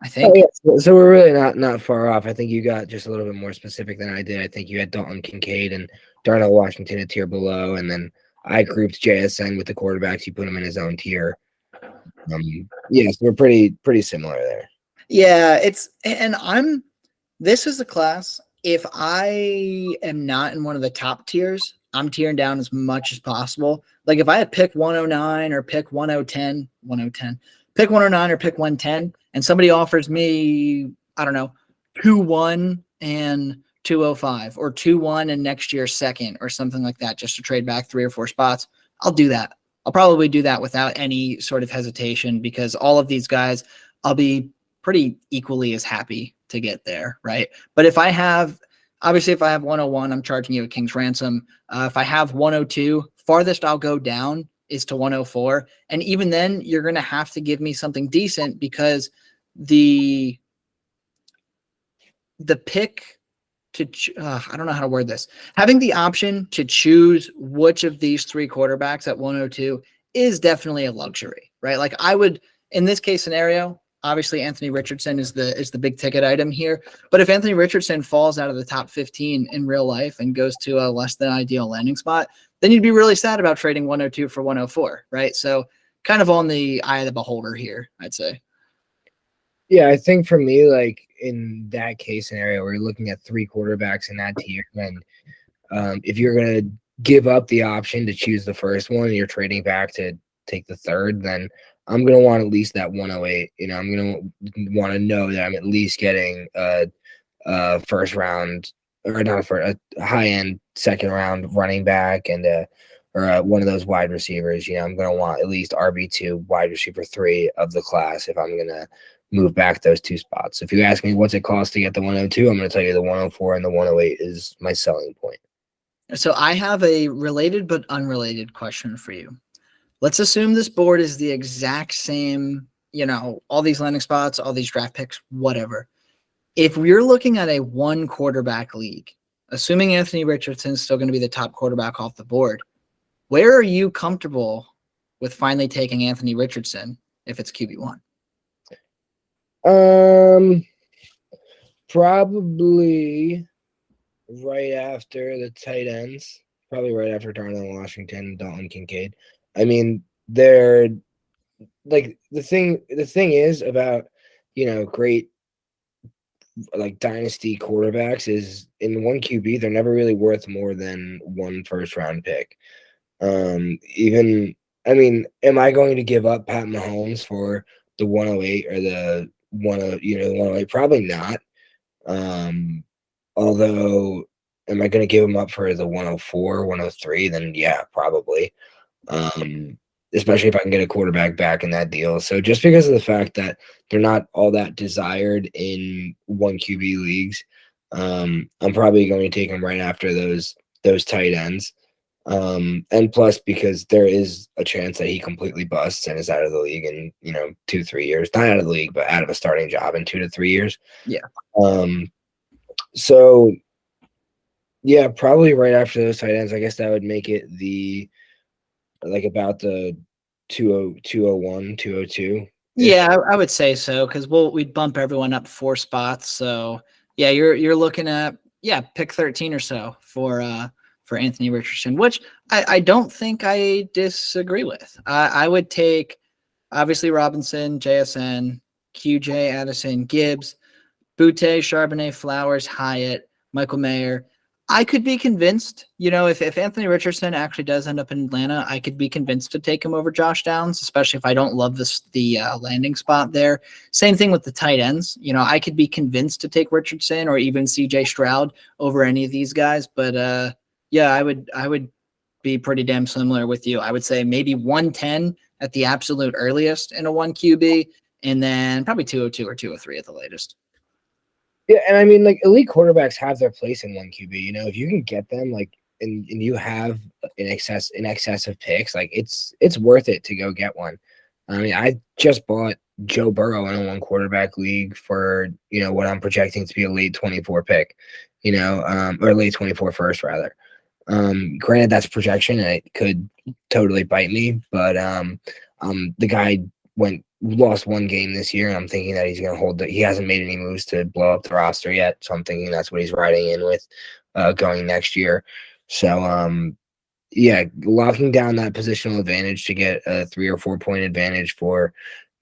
I think. Oh, yeah. So we're really not far off. I think you got just a little bit more specific than I did. I think you had Dalton Kincaid and Darnell Washington a tier below, and then I grouped JSN with the quarterbacks. You put him in his own tier. Yeah, so we're pretty similar there. Yeah, this is the class. If I am not in one of the top tiers, I'm tearing down as much as possible. Like if I had pick 109 or pick 110, pick 109 or pick 110, and somebody offers me, I don't know, 2-1 and 205 or 2-1 and next year's second or something like that, just to trade back 3 or 4 spots, I'll do that. I'll probably do that without any sort of hesitation because all of these guys, I'll be pretty equally as happy to get there, right? But if I have 101, I'm charging you a king's ransom. If I have 102, farthest I'll go down is to 104. And even then, you're going to have to give me something decent because the pick to I don't know how to word this. Having the option to choose which of these 3 quarterbacks at 102 is definitely a luxury, right? Like I would, in this case scenario, obviously Anthony Richardson is the big ticket item here. But if Anthony Richardson falls out of the top 15 in real life and goes to a less than ideal landing spot, then you'd be really sad about trading 102 for 104, right? So kind of on the eye of the beholder here, I'd say. Yeah, I think for me, like in that case scenario where you're looking at 3 quarterbacks in that tier, and if you're going to give up the option to choose the first one, you're trading back to take the third, then I'm gonna want at least that 108. I'm gonna want to know that I'm at least getting first round, or not for a high end second round running back and one of those wide receivers. I'm going to want at least RB2, wide receiver 3 of the class if I'm going to move back those 2 spots. If you ask me what's it cost to get the 102, I'm going to tell you the 104 and the 108 is my selling point. So I have a related but unrelated question for you. Let's assume this board is the exact same, all these landing spots, all these draft picks, whatever. If we're looking at a 1 quarterback league, assuming Anthony Richardson's still going to be the top quarterback off the board, where are you comfortable with finally taking Anthony Richardson if it's QB1? Probably right after the tight ends, probably right after Darnell Washington and Dalton Kincaid. I mean, they're like the thing is about, great like dynasty quarterbacks is in 1 QB, they're never really worth more than 1 first round pick. Am I going to give up Pat Mahomes for the 108 or the 108? Probably not. Although, am I going to give him up for the 104, 103? Then yeah, probably. Especially if I can get a quarterback back in that deal. So just because of the fact that they're not all that desired in 1 QB leagues, I'm probably going to take them right after those tight ends. And plus because there is a chance that he completely busts and is out of the league in 2-3 years. Not out of the league, but out of a starting job in 2 to 3 years. Yeah. So yeah, probably right after those tight ends. I guess that would make it about the 201, 202. Yeah, I would say so, because we'd bump everyone up 4 spots. So yeah, you're looking at pick 13 or so for Anthony Richardson, which I don't think I disagree with. I would take obviously Robinson, JSN, QJ, Addison, Gibbs, Butte, Charbonnet, Flowers, Hyatt, Michael Mayer. I could be convinced, if Anthony Richardson actually does end up in Atlanta, I could be convinced to take him over Josh Downs, especially if I don't love the landing spot there. Same thing with the tight ends. I could be convinced to take Richardson or even CJ Stroud over any of these guys. But I would be pretty damn similar with you. I would say maybe 110 at the absolute earliest in a 1 QB, and then probably 202 or 203 at the latest. Yeah, and I mean, like, elite quarterbacks have their place in 1 QB. If you can get them, like, and you have in excess of picks, like, it's worth it to go get one. I mean, I just bought Joe Burrow in a 1 quarterback league for what I'm projecting to be a late 24 pick, or late 24 first rather. Granted, that's projection and it could totally bite me, but the guy lost 1 game this year, and I'm thinking that he's going to hold he hasn't made any moves to blow up the roster yet, so I'm thinking that's what he's riding in with going next year. So locking down that positional advantage to get a 3 or 4 point advantage for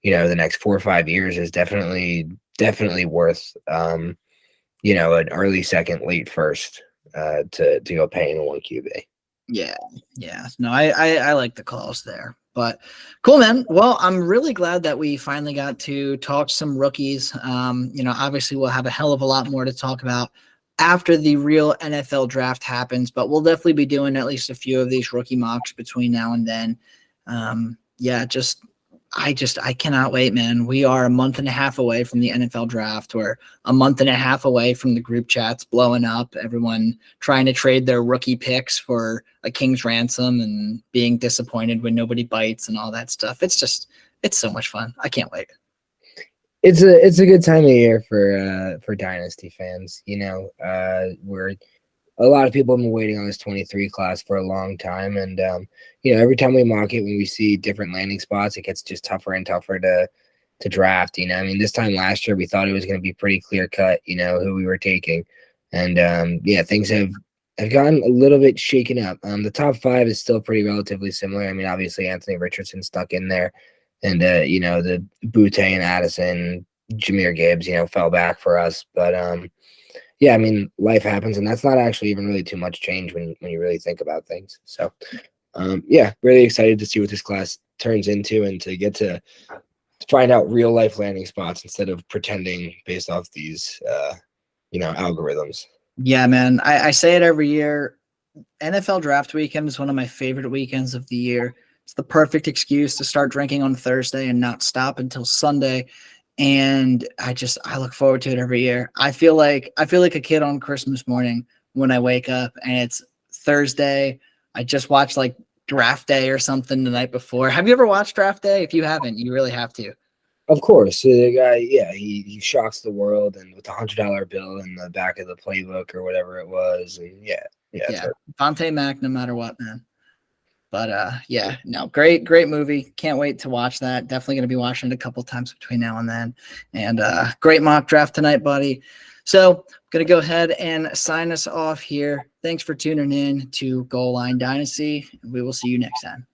the next 4 or 5 years is definitely worth an early second, late first to go pay in a 1 QB. Yeah. No, I like the calls there. But cool, man. Well, I'm really glad that we finally got to talk some rookies. Obviously we'll have a hell of a lot more to talk about after the real NFL draft happens, but we'll definitely be doing at least a few of these rookie mocks between now and then. I cannot wait, man. We are a month and a half away from the NFL draft. We're a month and a half away from the group chats blowing up, everyone trying to trade their rookie picks for a king's ransom and being disappointed when nobody bites and all that stuff. It's so much fun. I can't wait. It's a good time of year for Dynasty fans. We're a lot of people have been waiting on this 23 class for a long time. And, every time we mock it, when we see different landing spots, it gets just tougher and tougher to draft. This time last year, we thought it was going to be pretty clear cut, who we were taking. And, things have gotten a little bit shaken up. The top 5 is still pretty relatively similar. Obviously Anthony Richardson stuck in there, and, the Butte and Addison, Jahmyr Gibbs, fell back for us. But, life happens, and that's not actually even really too much change when you really think about things. So, Yeah, really excited to see what this class turns into and to get to find out real life landing spots instead of pretending based off these, algorithms. Yeah, man. I say it every year. NFL draft weekend is one of my favorite weekends of the year. It's the perfect excuse to start drinking on Thursday and not stop until Sunday. And I look forward to it every year. I feel like a kid on Christmas morning when I wake up and it's Thursday. I just watched like draft day or something the night before. Have you ever watched draft day? If you haven't, you really have to. Of course, the guy, yeah, he shocks the world, and with the $100 bill in the back of the playbook or whatever it was, and yeah, Yeah. Vontae Mack, no matter what, man. But yeah, no, great movie. Can't wait to watch that. Definitely going to be watching it a couple times between now and then. And great mock draft tonight, buddy. So I'm going to go ahead and sign us off here. Thanks for tuning in to Goal Line Dynasty. We will see you next time.